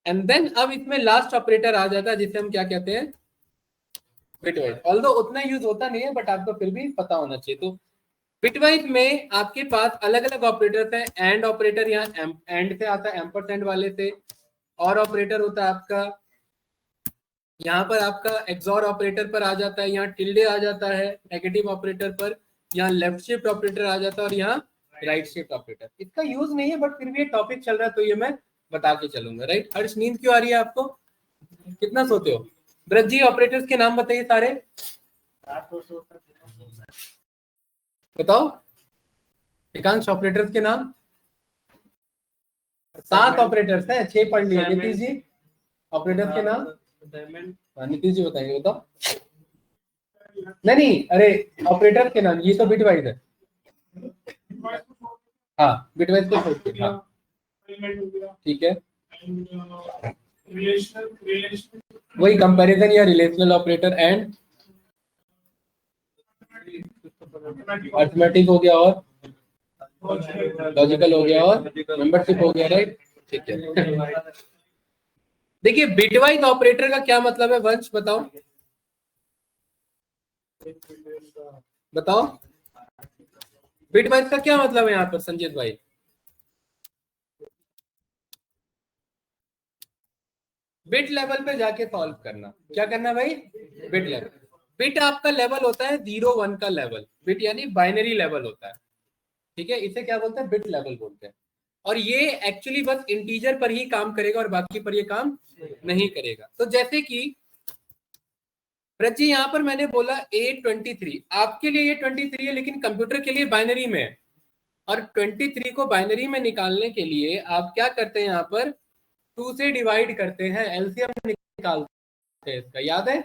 एंड देन अब इसमें लास्ट ऑपरेटर आ जाता है जिसे हम क्या कहते हैं? बिटवाइज। ऑल्दो उतना यूज होता नहीं है बट आपको फिर भी पता होना चाहिए। तो बिटवाइज में आपके पास अलग अलग ऑपरेटर्स हैं। एंड ऑपरेटर यहाँ एंड से आता है, एम्परसेंड वाले से। और ऑपरेटर होता है आपका यहाँ पर, आपका एक्सॉर ऑपरेटर पर आ जाता है, यहाँ टिल्डे आ जाता है नेगेटिव ऑपरेटर पर, यहाँ लेफ्ट शिफ्ट ऑपरेटर आ जाता है और यहाँ राइट शिफ्ट ऑपरेटर। इसका यूज नहीं है बट फिर भी टॉपिक चल रहा है तो ये मैं बता के चलूंगा। राइट, हर्ष नींद क्यों आ रही है आपको? कितना सोते हो? ब्रज जी ऑपरेटर्स के नाम बताइए सारे, बताओ। एकांश ऑपरेटर्स के नाम? 7 ऑपरेटर्स हैं, 6 पढ़ लिए। नीतीश जी ऑपरेटर्स के नाम, नीतीश जी बताएंगे, बताओ। नहीं, अरे ऑपरेटर के नाम, ये तो बिट वाइज है। हाँ, बिट वाइज को छोड़ के, हाँ ठीक है। वही कंपैरिजन या रिलेशनल ऑपरेटर एंड अर्थमेटिक हो गया और लॉजिकल हो गया और मेंबरशिप हो गया, राइट। ठीक है, देखिए बिटवाइज ऑपरेटर का क्या मतलब है, वंश बताओ बताओ। बिटवाइज का क्या मतलब है यहाँ पर संजीत भाई? बिट लेवल पे जाके सॉल्व करना, क्या करना भाई? Bit level. बिट आपका लेवल होता है 0 1 का लेवल, बिट यानी बाइनरी लेवल होता है, ठीक है। इसे क्या बोलते हैं? बिट लेवल बोलते हैं। और ये एक्चुअली बस इंटीजर पर ही काम करेगा और बाकी पर ये काम नहीं करेगा। तो जैसे कि ब्रज जी यहाँ पर मैंने बोला A23, आपके लिए A23 है लेकिन कंप्यूटर के लिए बाइनरी में है। और 23 को बाइनरी में निकालने के लिए आप क्या करते हैं, यहाँ पर 2 से डिवाइड करते हैं, एलसीएम निकालते हैं इसका, याद है?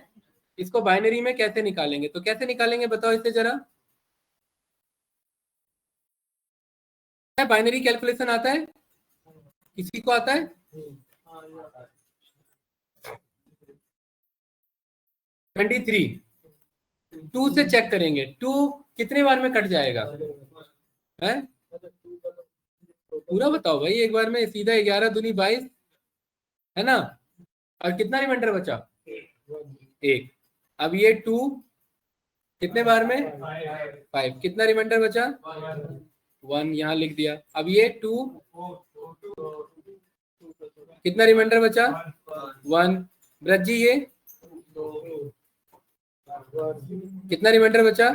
इसको बाइनरी में कैसे निकालेंगे, तो कैसे निकालेंगे बताओ इससे जरा। बाइनरी कैलकुलेशन आता है? किसी को आता है? 23 2 से चेक करेंगे, 2 कितने बार में कट जाएगा है? पूरा बताओ भाई एक बार में, सीधा 11 दूनी 22 है ना। और कितना रिमाइंडर बचा? 1। अब ये 2 कितने बार में? 5। कितना रिमाइंडर बचा? 1, यहाँ लिख दिया। अब ये 2 कितना रिमाइंडर बचा? 1। ब्रज जी ये कितना रिमाइंडर बचा?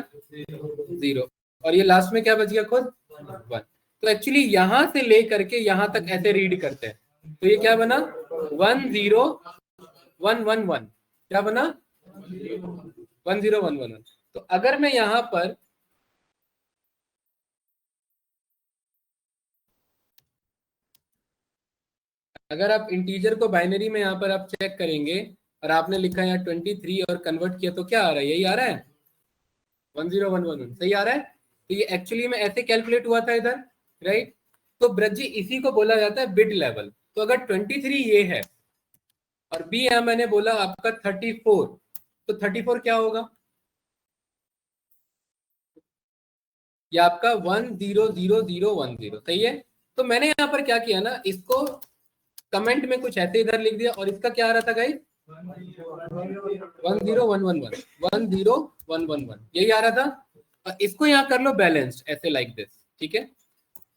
0। और ये लास्ट में क्या बच गया खुद? 1। तो एक्चुअली यहां से ले करके यहां तक ऐसे रीड करते हैं, तो ये क्या बना? 1 0 1 1 1। क्या बना? 1 0 1 1 1। तो अगर मैं यहां पर अगर आप इंटीजर को बाइनरी में यहाँ पर आप चेक करेंगे और आपने लिखा है यहाँ 23 और कन्वर्ट किया, तो क्या आ रहा है? यही आ रहा है, 1 0 1 1 1। सही आ रहा है। तो ये एक्चुअली में ऐसे कैलकुलेट हुआ था इधर, राइट। तो ब्रज जी इसी को बोला जाता है बिट लेवल। तो अगर 23 ये है और बी यहाँ मैंने बोला आपका 34, तो 34 क्या होगा? ये आपका 1 0 0 0 1 0। सही है। तो मैंने यहाँ पर क्या किया ना, इसको कमेंट में कुछ ऐसे इधर लिख दिया और इसका क्या आ रहा था गाइस? 1 0 1 1 1 1 0 1 1 1, यही आ रहा था। और इसको यहाँ कर लो बैलेंस्ड ऐसे लाइक दिस, ठीक है।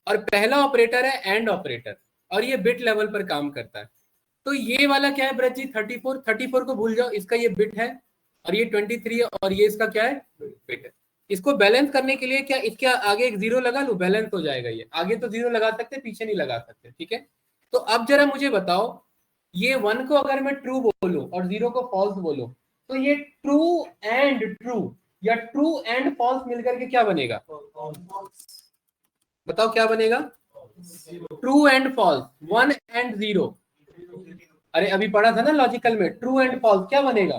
और पहला ऑपरेटर है एंड ऑपरेटर और ये बिट लेवल पर काम करता है। तो ये वाला क्या है ब्रज जी? 34। 34 को भूल जाओ, इसका ये बिट है और ये 23 है और ये इसका क्या है? बिट है। इसको बैलेंस करने के लिए क्या इसके आगे एक 0 लगा लूं, बैलेंस हो जाएगा। ये आगे तो 0 लगा सकते, पीछे नहीं लगा सकते, ठीक है। तो अब जरा मुझे बताओ, ये 1 को अगर मैं ट्रू बोलूं और 0 को फॉल्स बोलूं, तो ये ट्रू एंड ट्रू या ट्रू एंड फॉल्स मिलकर के क्या बनेगा? बताओ क्या बनेगा? True and false, 1 and 0। अरे अभी पढ़ा था ना लॉजिकल में, ट्रू एंड फॉल्स क्या बनेगा?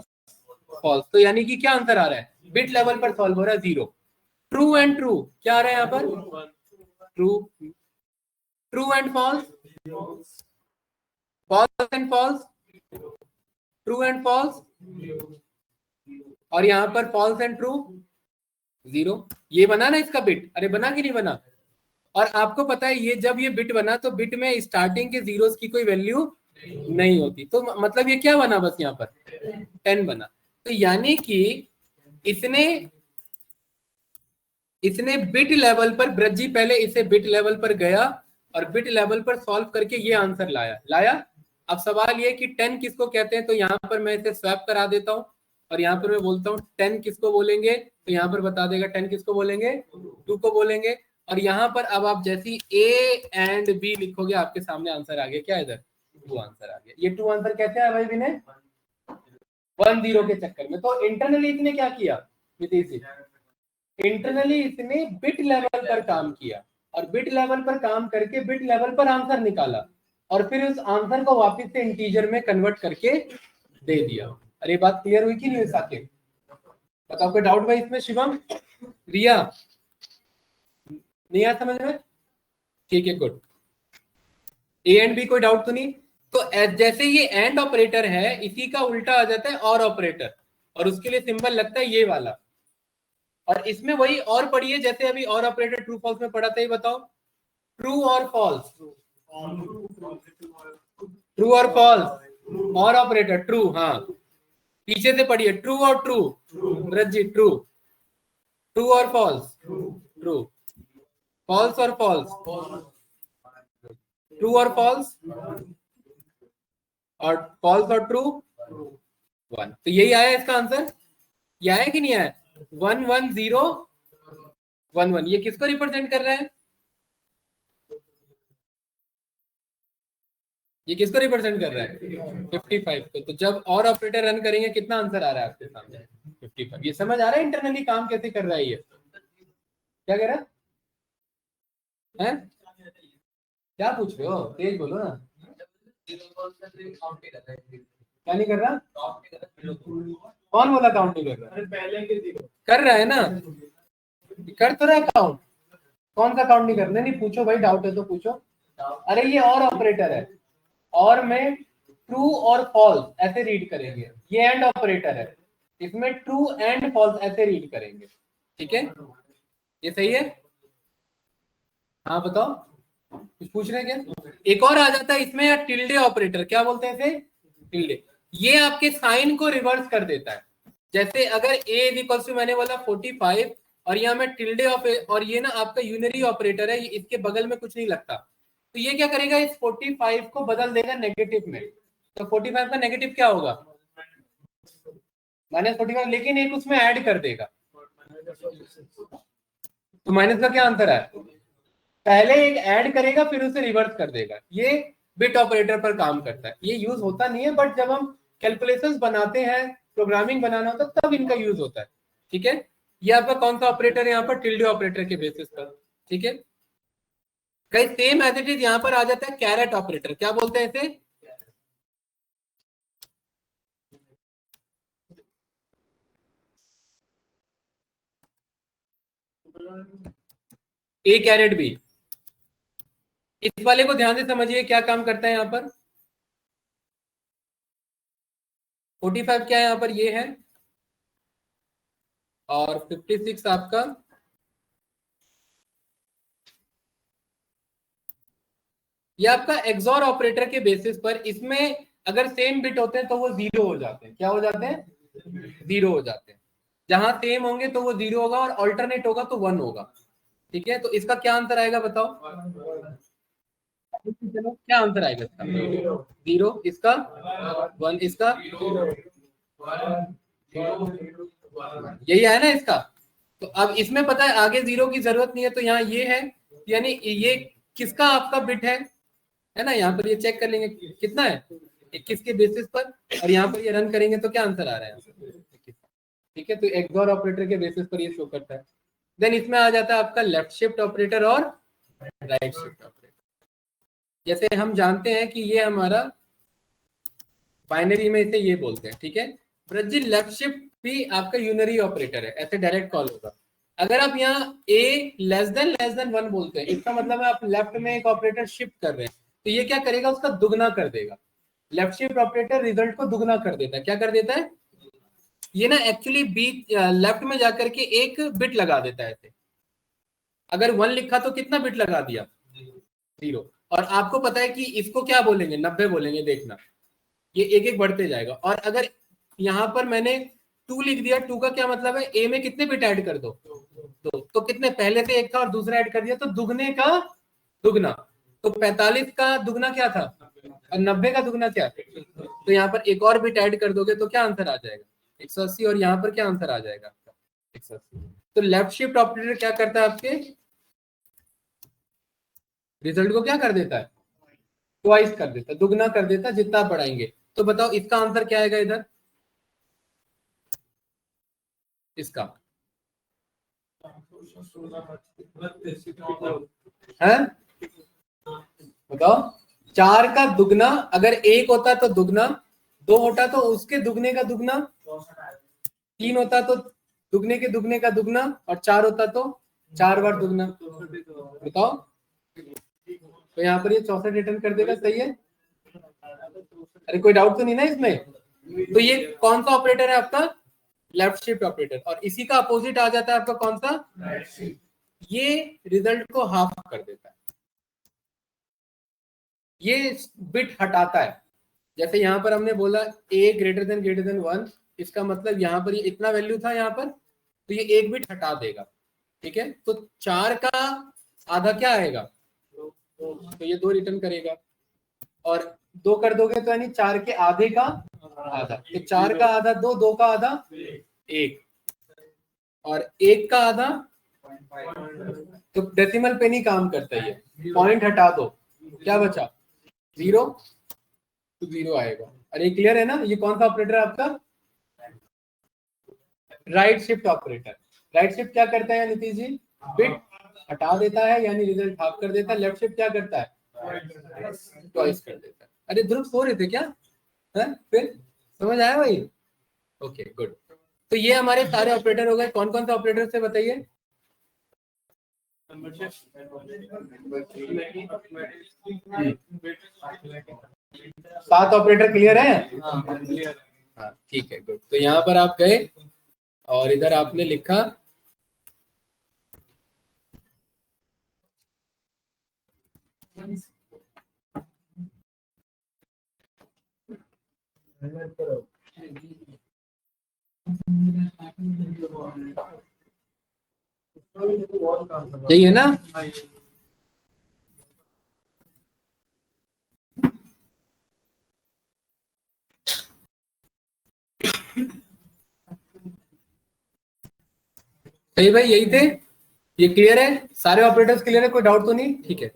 फॉल्स। तो यानी कि क्या आंसर आ रहा है? बिट लेवल पर सॉल्व हो रहा है 0। ट्रू एंड ट्रू क्या आ रहा है यहाँ पर? True. True and false, false and false, true and false, और यहाँ पर फॉल्स एंड ट्रू 0। ये बना ना इसका बिट? अरे बना कि नहीं बना? और आपको पता है ये जब ये बिट बना तो बिट में स्टार्टिंग के जीरोस की कोई वैल्यू नहीं होती, तो मतलब ये क्या बना? बस यहाँ पर 10 बना। तो यानी कि इसने इसने बिट लेवल पर, ब्रजी पहले इसे बिट लेवल पर गया और बिट लेवल पर सॉल्व करके ये आंसर लाया। अब सवाल ये कि 10 किसको कहते हैं, तो यहाँ पर मैं इसे स्वैप करा देता हूँ और यहाँ पर मैं बोलता हूँ 10 किसको बोलेंगे, तो यहाँ पर बता देगा 10 किसको बोलेंगे? 2 को बोलेंगे। और यहाँ पर अब आप जैसी A एंड B लिखोगे आपके सामने आंसर आ गया। क्या इधर? 2 आंसर आ गया। ये 2 आंसर कैसे आया भाई विनय? 1 0 के चक्कर में। तो इंटरनली इसने क्या किया नीतीश जी? इंटरनली इसने बिट लेवल पर काम किया और बिट लेवल पर काम करके बिट लेवल पर आंसर निकाला। और फिर उस आंसर को वापस से इंटीजर में कन्वर्ट करके दे दिया। अरे बात क्लियर हुई कि नहीं साकेत? बताओ कोई डाउट भाई इसमें? शिवम, रिया, नहीं आया समझ में? ठीक है, गुड। ए एंड बी कोई डाउट तो नहीं? तो जैसे ये एंड ऑपरेटर है, इसी का उल्टा आ जाता है और ऑपरेटर, और उसके लिए सिंबल लगता है ये वाला। और इसमें वही और पढ़िए, जैसे अभी और ऑपरेटर ट्रू फॉल्स में पढ़ा था, ये बताओ ट्रू और फॉल्स, ट्रू और फॉल्स, और ऑपरेटर ट्रू, हाँ पीछे से पढ़िए, ट्रू और ट्रू, रज्जी ट्रू, ट्रू और फॉल्स, ट्रू, फॉल्स और फॉल्स, ट्रू और फॉल्स, और फॉल्स और ट्रू, वन। तो यही आया इसका आंसर, ये आया कि नहीं आया? 1 1 0 1 1, ये किसको रिप्रेजेंट कर रहा है? ये किसको रिप्रेजेंट कर रहा है? 55 को। तो जब और ऑपरेटर रन करेंगे कितना आंसर आ रहा है आपके सामने? 55। ये समझ आ रहा है इंटरनली काम कैसे कर रहा है ये? क्या कह रहा है? क्या पूछ रहे हो? तेज बोलो ना। क्या नहीं कर रहा? कौन बोला काउंट नहीं कर रहा? कर रहा है ना, कर तो रहा है काउंट। कौन सा काउंट नहीं करना? नहीं पूछो भाई, डाउट है तो पूछो। अरे ये और ऑपरेटर है, और में ट्रू और फॉल्स ऐसे रीड करेंगे, ये एंड ऑपरेटर है, इसमें ट्रू एंड फॉल्स ऐसे रीड करेंगे। ठीक है, ये सही है? हाँ बताओ, कुछ पूछ रहे हैं क्या? एक और आ जाता है इसमें यार, टिल्डे ऑपरेटर, क्या बोलते हैं इसे? टिल्डे। ये आपके साइन को रिवर्स कर देता है। जैसे अगर ए इज इक्वल टू, मैंने बोला 45, और यहाँ में टिल्डे ऑफ, और ये ना आपका यूनरी ऑपरेटर है, इसके बगल में कुछ नहीं लगता, तो ये क्या करेगा, इस 45 को बदल देगा नेगेटिव में। तो 45 का नेगेटिव क्या होगा? -45, लेकिन एक उसमें ऐड कर देगा, तो माइनस का क्या आंसर है? पहले एक ऐड करेगा फिर उसे रिवर्स कर देगा। ये बिट ऑपरेटर पर काम करता है, ये यूज होता नहीं है, बट जब हम कैलकुलेशंस बनाते हैं, प्रोग्रामिंग बनाना होता है, तब इनका यूज होता है। ठीक है, ये आपका कौन सा ऑपरेटर है यहाँ पर? टिल्डे ऑपरेटर के बेसिस पर। ठीक है, कई सेम एज इट इज यहाँ पर आ जाता है कैरेट ऑपरेटर, क्या बोलते हैं इसे? ए कैरेट बी। इस वाले को ध्यान से समझिए, क्या काम करता है यहाँ पर? 45 क्या है यहाँ पर? ये है, और 56 आपका ये आपका एक्सॉर ऑपरेटर के बेसिस पर, इसमें अगर सेम बिट होते हैं तो वो जीरो हो जाते हैं। क्या हो जाते हैं? जीरो हो जाते हैं। जहां सेम होंगे तो वो जीरो होगा, और ऑल्टरनेट होगा तो 1 होगा। ठीक है, तो इसका क्या आंसर आएगा बताओ? चलो क्या आंसर आएगा इसका? जीरो, इसका 1, इसका यही है ना इसका। तो अब इसमें पता है आगे जीरो की जरूरत नहीं है, तो यहाँ ये है, यानी ये किसका आपका बिट है ना? यहाँ पर ये चेक कर लेंगे कितना है, 21 के बेसिस पर, और यहाँ पर ये रन करेंगे तो क्या आंसर आ रहा है? 21। ठीक है, तो एक्सॉर ऑपरेटर के बेसिस पर ये शो करता है। देन इसमें आ जाता है आपका लेफ्ट शिफ्ट ऑपरेटर और राइट शिफ्ट ऑपरेटर। जैसे हम जानते हैं कि ये हमारा बाइनरी में इसे ये बोलते हैं। ठीक है, ब्रजी लेफ्ट शिफ्ट भी आपका यूनरी ऑपरेटर है, ऐसे डायरेक्ट कॉल होगा। अगर आप यहाँ a <1 बोलते हैं, इसका मतलब है आप लेफ्ट में एक ऑपरेटर शिफ्ट कर रहे हैं, तो ये क्या करेगा? उसका दुगना कर देगा। लेफ्ट शिफ्ट ऑपरेटर रिजल्ट को दुगना कर देता है। क्या कर देता है? ये ना एक्चुअली बीच लेफ्ट में जाकर के एक बिट लगा देता है ऐसे। अगर 1 लिखा तो कितना बिट लगा दिया? 0। और आपको पता है कि इसको क्या बोलेंगे? 90 बोलेंगे। देखना, ये एक एक बढ़ते जाएगा। और अगर यहाँ पर मैंने 2 लिख दिया, 2 का क्या मतलब है? ए में कितने बिट ऐड कर दो? तो कितने? पहले से एक था और दूसरा ऐड कर दिया, तो दुगने का दुगना। तो 45 का दुगना क्या था, और 90 का दुगना क्या? तो यहाँ पर एक और बिट ऐड कर दोगे तो क्या आंसर आ जाएगा? 180। और यहाँ पर क्या आंसर आ जाएगा आपका? 180। तो लेफ्ट शिफ्ट ऑपरेटर क्या करता है? आपके रिजल्ट को क्या कर देता है? ट्वाइस कर देता है, दुगना कर देता है जितना आप बढ़ाएंगे। तो बताओ इसका आंसर क्या आएगा इधर? इसका है, बताओ 4 का दुगना, अगर 1 होता तो दुगना, 2 होता तो उसके दुगने का दुगना, 3 होता तो दुगने के दुगने का दुगना, और 4 होता तो 4 बार दुगना। बताओ, तो यहाँ पर ये 64 रिटर्न कर देगा, सही है? अरे कोई डाउट तो नहीं ना इसमें? तो ये कौन सा ऑपरेटर है आपका? Left shift operator. और इसी का अपोजिट आ जाता है आपका कौन सा? Right shift. ये रिजल्ट को हाफ कर देता है, ये बिट हटाता है। जैसे यहाँ पर हमने बोला a ग्रेटर देन 1, इसका मतलब यहाँ पर ये इतना वैल्यू था यहाँ पर, तो ये 1 बिट हटा देगा। ठीक है, तो 4 का आधा क्या आएगा? तो ये 2 रिटर्न करेगा, और 2 कर दोगे तो यानी 4 के आधे का आधा, तो 4 का आधा 2, 2 का आधा 1, और 1 का आधा, तो डेसिमल पे नहीं काम करता है, पॉइंट हटा दो, क्या बचा? 0, तो 0 आएगा। अरे क्लियर है ना? ये कौन सा ऑपरेटर है आपका? Right shift operator. Right shift क्या करता है नीतीश जी? बिट हटा देता है, यानी रिजल्ट हाफ कर देता है। लेफ्ट शिफ्ट क्या करता है? ट्वाइस कर देता है। अरे ध्रुव सो रहे थे क्या? है? फिर समझ आया भाई? Okay good. तो ये हमारे सारे ऑपरेटर हो गए। कौन कौन से ऑपरेटर से बताइए? 7 ऑपरेटर क्लियर है? हाँ ठीक है गुड। तो यहाँ पर आप गए और इधर आपने लिखा यही है ना? सही भाई, यही थे। ये क्लियर है? सारे ऑपरेटर्स क्लियर है? कोई डाउट तो नहीं? ठीक है।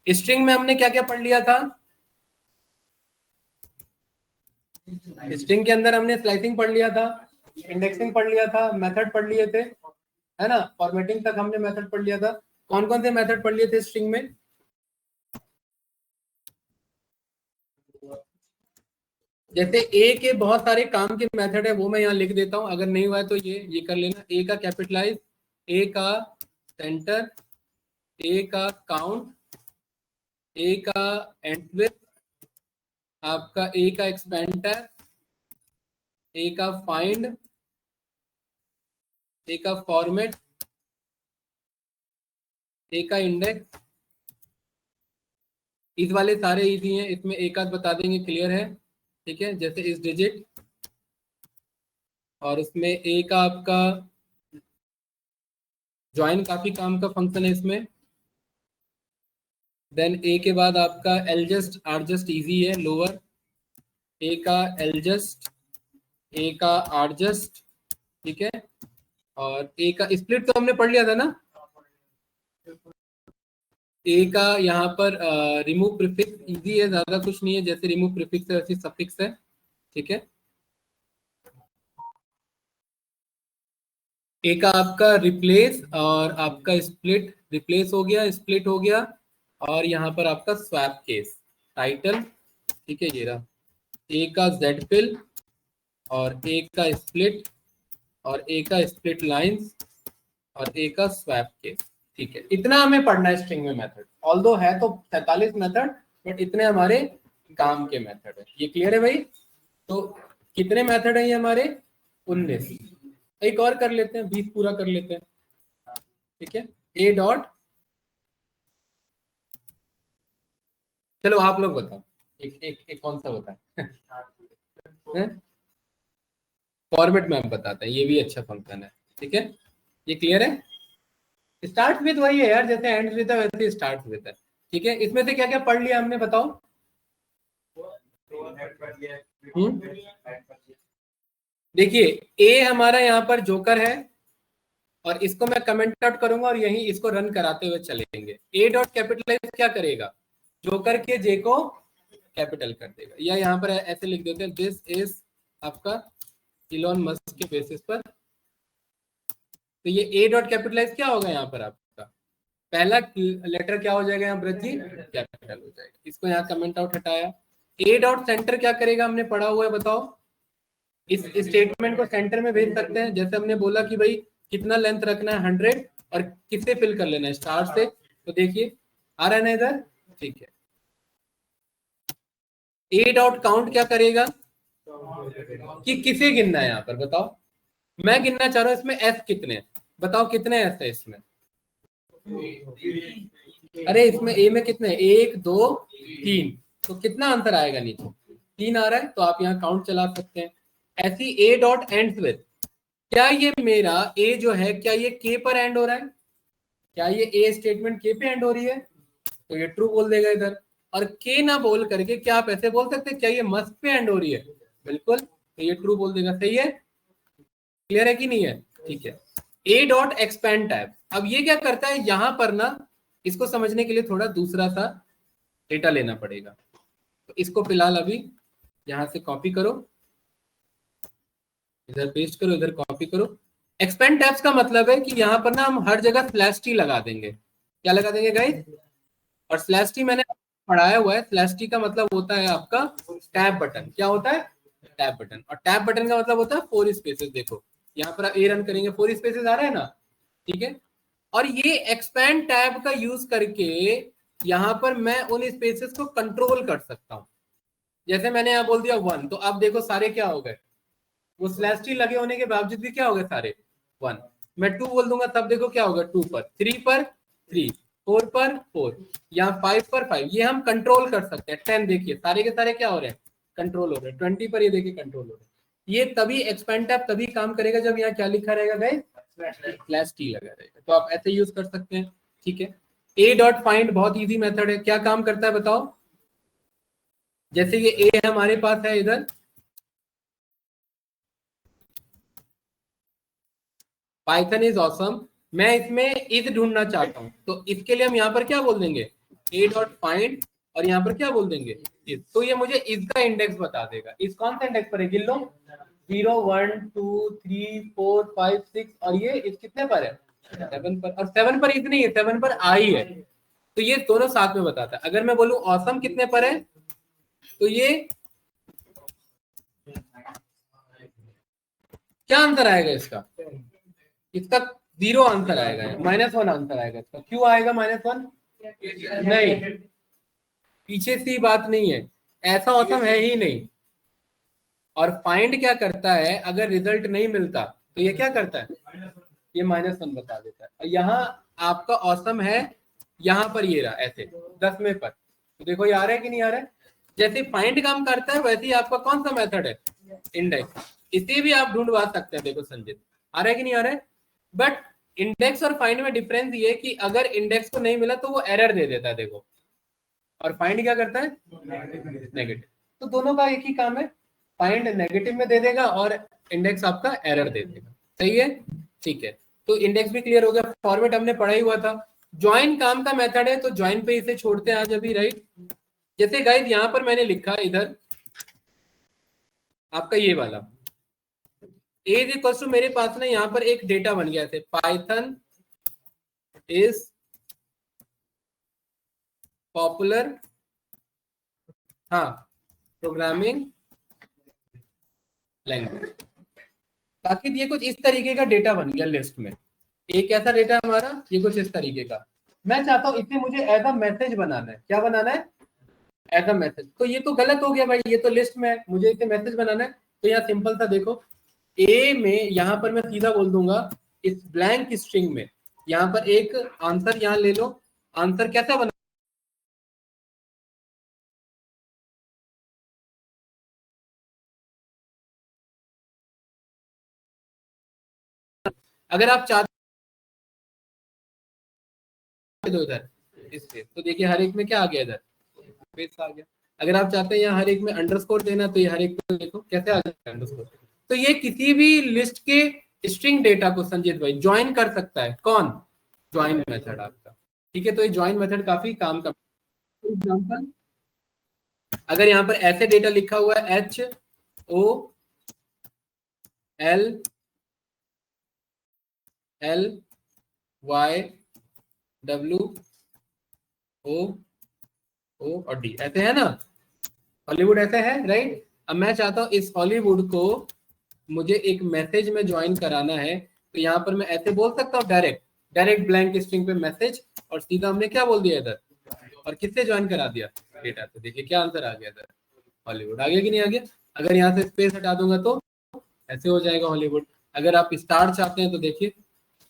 स्ट्रिंग में हमने क्या क्या पढ़ लिया था? स्ट्रिंग के अंदर हमने स्लाइसिंग पढ़ लिया था, इंडेक्सिंग पढ़ लिया था, मेथड पढ़ लिए थे, है ना? फॉर्मेटिंग तक हमने मेथड पढ़ लिया था। कौन कौन से मेथड पढ़ लिए थे स्ट्रिंग में? जैसे ए के बहुत सारे काम के मेथड है, वो मैं यहाँ लिख देता हूँ, अगर नहीं हुआ है तो ये कर लेना। ए का कैपिटलाइज, ए का सेंटर, ए का काउंट, ए का एंड विथ, आपका ए का एक्सपेंटर, ए का फाइंड, ए का फॉर्मेट, ए का इंडेक्स। इस वाले सारे इजी हैं, इसमें एक आध बता देंगे, क्लियर है? ठीक है, जैसे इस डिजिट, और उसमें ए का आपका ज्वाइन काफी काम का फंक्शन है इसमें। देन ए के बाद आपका एलजस्ट, आरजस्ट इजी है, लोअर। ए का एलजस्ट, ए का आरजस्ट, ठीक है। और ए का स्प्लिट तो हमने पढ़ लिया था ना? ए का यहाँ पर रिमूव प्रीफिक्स इजी है, ज्यादा कुछ नहीं है, जैसे रिमूव प्रीफिक्स है वैसे सफिक्स है, ठीक है। ए का आपका रिप्लेस और आपका स्प्लिट, रिप्लेस हो गया, स्प्लिट हो गया, और यहाँ पर आपका स्वैप केस, टाइटल, ठीक है, ये रहा। ए का जेड फिल, और ए का स्प्लिट, और ए का स्प्लिट लाइंस, और ए का स्वैप केस, ठीक है। इतना हमें पढ़ना है स्ट्रिंग में मेथड, ऑल्दो है तो 47 मेथड, बट इतने हमारे काम के मेथड है। ये क्लियर है भाई? तो कितने मेथड है ये हमारे? 19। एक और कर लेते हैं, 20 पूरा कर लेते हैं, ठीक है। ए डॉट, चलो आप लोग बताओ, एक कौन सा बताए? फॉर्मेट में हम बताते हैं, ये भी अच्छा फंक्शन है, ठीक है। ये क्लियर है? स्टार्ट विद वही है यार, जैसे एंड विद है वैसे स्टार्ट विद है, ठीक है। इसमें से क्या क्या पढ़ लिया हमने, बताओ? देखिए, ए हमारा यहाँ पर जोकर है, और इसको मैं कमेंट आउट करूंगा और यही इसको रन कराते हुए चलेंगे। ए डॉट कैपिटलाइज क्या करेगा? जोकर के जे को कैपिटल कर देगा, या यहाँ पर ऐसे लिख देते हैं, दिस इज आपका इलॉन मस्क के बेसिस पर। तो ये ए डॉट कैपिटलाइज क्या होगा यहाँ पर आपका? पहला लेटर क्या हो जाएगा यहाँ ब्रज जी, कैपिटल हो जाएगा। इसको यहाँ कमेंट आउट हटाया। ए डॉट सेंटर क्या करेगा, हमने पढ़ा हुआ है, बताओ। इस स्टेटमेंट को सेंटर में भेज सकते हैं, जैसे हमने बोला कि भाई कितना लेंथ रखना है 100 और किससे फिल कर लेना है, स्टार से। तो देखिए आ रहा है ना इधर, ठीक है। ए डॉट काउंट क्या करेगा कि किसे गिनना है यहाँ पर, बताओ। मैं गिनना चाह रहा हूँ इसमें एस कितने हैं, बताओ कितने एस है इसमें। अरे इसमें ए में कितने, 1 2 3, तो कितना आंसर आएगा नीचे, 3 आ रहा है, तो आप यहाँ काउंट चला सकते हैं। ऐसी ए डॉट एंड्स विद, क्या ये मेरा ए जो है क्या ये के पर एंड हो रहा है, क्या ये ए स्टेटमेंट के पे एंड हो रही है, तो ये ट्रू बोल देगा इधर। और के ना बोल करके क्या आप ऐसे बोल सकते हैं क्या ये मस्ट पे एंड हो रही है, बिल्कुल, तो ये ट्रू बोल देगा। सही है, क्लियर है कि नहीं है, ठीक है। ए डॉट एक्सपेंड टैब, अब ये क्या करता है यहां पर ना, इसको समझने के लिए थोड़ा दूसरा सा डेटा लेना पड़ेगा। तो इसको फिलहाल अभी यहां से कॉपी करो, इधर पेस्ट करो, इधर कॉपी करो। एक्सपेंड टैब्स का मतलब है कि यहाँ पर ना हम हर जगह स्लैश टी लगा देंगे। क्या लगा देंगे गाइस, और स्लैश टी मैंने पढ़ाया हुआ है, स्लैश टी का मतलब होता है आपका टैब बटन। क्या होता है, टैब बटन। और टैब बटन का मतलब होता है 4 स्पेसेस। देखो यहाँ पर ए रन करेंगे, 4 स्पेसेस आ रहा है ना, ठीक है। और ये एक्सपेंड टैब का यूज करके यहाँ पर मैं उन स्पेसेस को कंट्रोल कर सकता हूँ। जैसे मैंने यहाँ बोल दिया 1, तो अब देखो सारे क्या हो गए, वो स्लैश टी लगे होने के बावजूद भी क्या हो गए सारे 1। मैं 2 बोल दूंगा तब देखो क्या होगा, 2 पर, 3 पर 3, 4 पर 4, यहाँ 5 पर 5, ये हम कंट्रोल कर सकते हैं। 10 देखिए सारे के सारे क्या हो रहे हैं, कंट्रोल हो रहे हैं। 20 पर ये देखिए कंट्रोल हो रहे हैं। ये तभी एक्सपेंड टैब तभी काम करेगा जब यहाँ क्या लिखा रहेगा गाइस, स्लैश टी लगा रहेगा। तो आप ऐसे यूज कर सकते हैं, ठीक है। ए डॉट फाइंड बहुत इजी मेथड है, क्या काम करता है बताओ। जैसे ये ए हमारे पास है इधर, पाइथन इज ऑसम, मैं इसमें इज ढूंढना चाहता हूं, तो इसके लिए हम यहाँ पर क्या बोल देंगे, ए डॉट फाइंड, और यहाँ पर क्या बोल देंगे इज। तो ये मुझे इज का इंडेक्स बता देगा। इस कौन सा इंडेक्स पर है, गिन लो, 0 1 2 3 4 5 6, और ये इस कितने पर है, 7 पर। और 7 पर इज नहीं है, 7 पर आई है, तो ये दोनों साथ में बताता है। अगर मैं बोलूं ऑसम कितने पर है, तो ये क्या आंसर आएगा इसका, इसका 0 आंसर आएगा, -1 आंसर आएगा इसका। क्यों आएगा -1, नहीं, पीछे से बात नहीं है, ऐसा ऑसम है ही नहीं। और फाइंड क्या करता है, अगर रिजल्ट नहीं मिलता तो ये क्या करता है, ये -1 बता देता है। और यहाँ आपका ऑसम है, यहाँ पर ये रहा ऐसे 10वें पर, तो देखो ये आ रहा है कि नहीं आ रहा है। जैसे फाइंड काम करता है वैसे ही आपका कौन सा मेथड है, इंडेक्स, इसे भी आप ढूंढवा सकते हैं। देखो संजित आ रहा है कि नहीं आ रहा है। बट इंडेक्स और फाइंड में डिफरेंस ये है कि अगर इंडेक्स को नहीं मिला तो वो एरर दे देता है, देखो, और फाइंड क्या करता है, नेगेटिव। तो दोनों का एक ही काम है, फाइंड नेगेटिव में दे देगा और इंडेक्स आपका एरर दे देगा। सही है, ठीक है। तो इंडेक्स भी क्लियर हो गया, फॉर्मेट हमने पढ़ा ही हुआ था। ज्वाइन काम का मेथड है, तो ज्वाइन पे इसे छोड़ते हैं आज अभी, राइट। जैसे गाइस यहाँ पर मैंने लिखा इधर आपका ये वाला ए इज इक्वल टू, मेरे पास ना यहाँ पर एक डेटा बन गया थे, पाइथन इज पॉपुलर, हाँ, प्रोग्रामिंग लैंग्वेज। ताकि ये कुछ इस तरीके का डेटा बन गया लिस्ट में। एक ऐसा डेटा हमारा ये कुछ इस तरीके का, मैं चाहता हूं इसे मुझे एज अ मैसेज बनाना है। क्या बनाना है, एज अ मैसेज। तो ये तो गलत हो गया भाई, ये तो लिस्ट में है, मुझे इसे मैसेज बनाना है। तो यहाँ सिंपल सा देखो, ए में यहाँ पर मैं सीधा बोल दूंगा इस ब्लैंक स्ट्रिंग में, यहाँ पर एक आंसर यहाँ ले लो। आंसर कैसा बना, अगर आप चाहते हो इधर इससे, तो देखिए हर एक में क्या आ गया, इधर स्पेस आ गया। अगर आप चाहते हैं यहाँ हर एक में अंडरस्कोर देना, तो ये हर एक में देखो कैसे आ जाता है अंडरस्कोर। तो ये किसी भी लिस्ट के स्ट्रिंग डेटा को संजीत भाई ज्वाइन कर सकता है, कौन, ज्वाइन मेथड आपका, ठीक है। तो ये ज्वाइन मेथड काफी काम का एग्जांपल, अगर यहाँ पर ऐसे डेटा लिखा हुआ है HOLLY W O O और D, ऐसे है ना, हॉलीवुड ऐसे है, राइट। अब मैं चाहता हूँ इस हॉलीवुड को मुझे एक मैसेज में ज्वाइन कराना है, तो यहाँ पर मैं ऐसे बोल सकता हूँ डायरेक्ट ब्लैंक स्ट्रिंग पे मैसेज, और सीधा हमने क्या बोल दिया इधर, और किससे ज्वाइन करा दिया, डेटा से। देखिए क्या आंसर आ गया इधर, हॉलीवुड। आ गया कि नहीं आ गया? अगर यहाँ से स्पेस हटा दूंगा तो ऐसे हो जाएगा हॉलीवुड। अगर आप स्टार चाहते हैं तो देखिए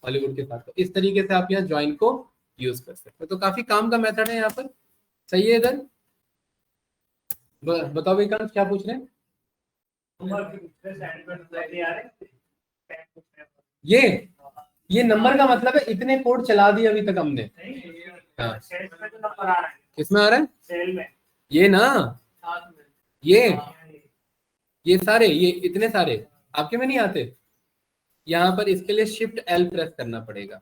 हॉलीवुड के साथ, तो इस तरीके से आप यहाँ ज्वाइन को यूज कर सकते हैं। तो काफी काम का मेथड है यहाँ पर, सही है। इधर बताओ विकांत क्या पूछ रहे हैं? ये नंबर का मतलब है इतने कोड चला दिए अभी तक हमने। हाँ, किसमें आ रहा है? सेल में। ये ना, ये सारे, ये इतने सारे आपके में नहीं आते। यहाँ पर इसके लिए शिफ्ट एल प्रेस करना पड़ेगा।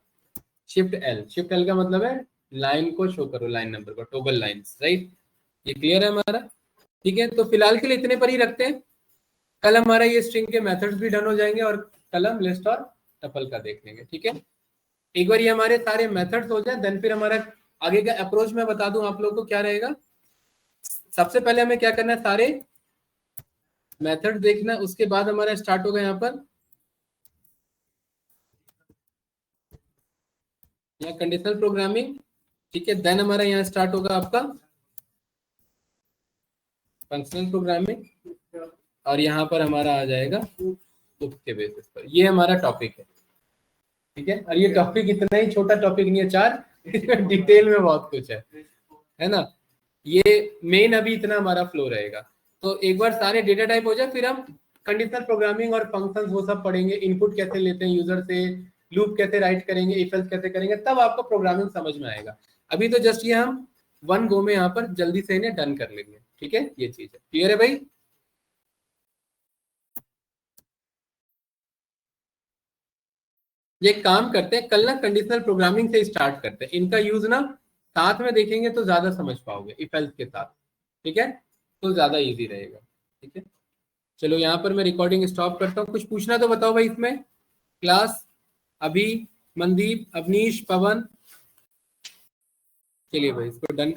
शिफ्ट एल का मतलब है लाइन को शो करो, लाइन नंबर को, टोगल लाइंस, राइट। ये क्लियर है हमारा? ठीक है, तो फिलहाल के लिए इतने पर ही रखते हैं। कल हमारा ये स्ट्रिंग के मेथड्स भी डन हो जाएंगे और कल हम लिस्ट और टपल का देख लेंगे। ठीक है, एक बार ये हमारे सारे मेथड्स हो जाए, देन फिर हमारा आगे का अप्रोच मैं बता दूं आप लोगों को क्या रहेगा। सबसे पहले हमें क्या करना है, सारे मेथड देखना, उसके बाद हमारा स्टार्ट होगा यहाँ पर यहाँ कंडीशनल प्रोग्रामिंग। ठीक है, देन हमारा यहाँ स्टार्ट होगा आपका फंक्शनल प्रोग्रामिंग, और यहाँ पर हमारा आ जाएगा उप के बेसिस पर। ये हमारा टॉपिक है। ठीक है, और ये टॉपिक इतना ही छोटा टॉपिक नहीं है, 4, इसमें डिटेल में बहुत कुछ है ना। ये मेन अभी इतना हमारा फ्लो रहेगा। तो एक बार सारे डेटा टाइप हो जाए, फिर हम कंडीशनल प्रोग्रामिंग और फंक्शंस वो सब पढ़ेंगे, इनपुट कैसे लेते हैं यूजर से, लूप कैसे राइट करेंगे, इफ एल्स कैसे करेंगे, तब आपको प्रोग्रामिंग समझ में आएगा। अभी तो जस्ट ये हम वन गो में यहाँ पर जल्दी से इन्हें डन कर लेंगे। ठीक है, ये चीज है। क्लियर है भाई? ये काम करते हैं, कल ना कंडीशनल प्रोग्रामिंग से स्टार्ट करते हैं। इनका यूज ना साथ में देखेंगे तो ज्यादा समझ पाओगे इफ एल्स के साथ। ठीक है, तो ज्यादा इजी रहेगा। ठीक है, चलो यहाँ पर मैं रिकॉर्डिंग स्टॉप करता हूँ। कुछ पूछना तो बताओ भाई इसमें। क्लास अभी, मनदीप, अवनीश, पवन, चलिए भाई इसको डन कर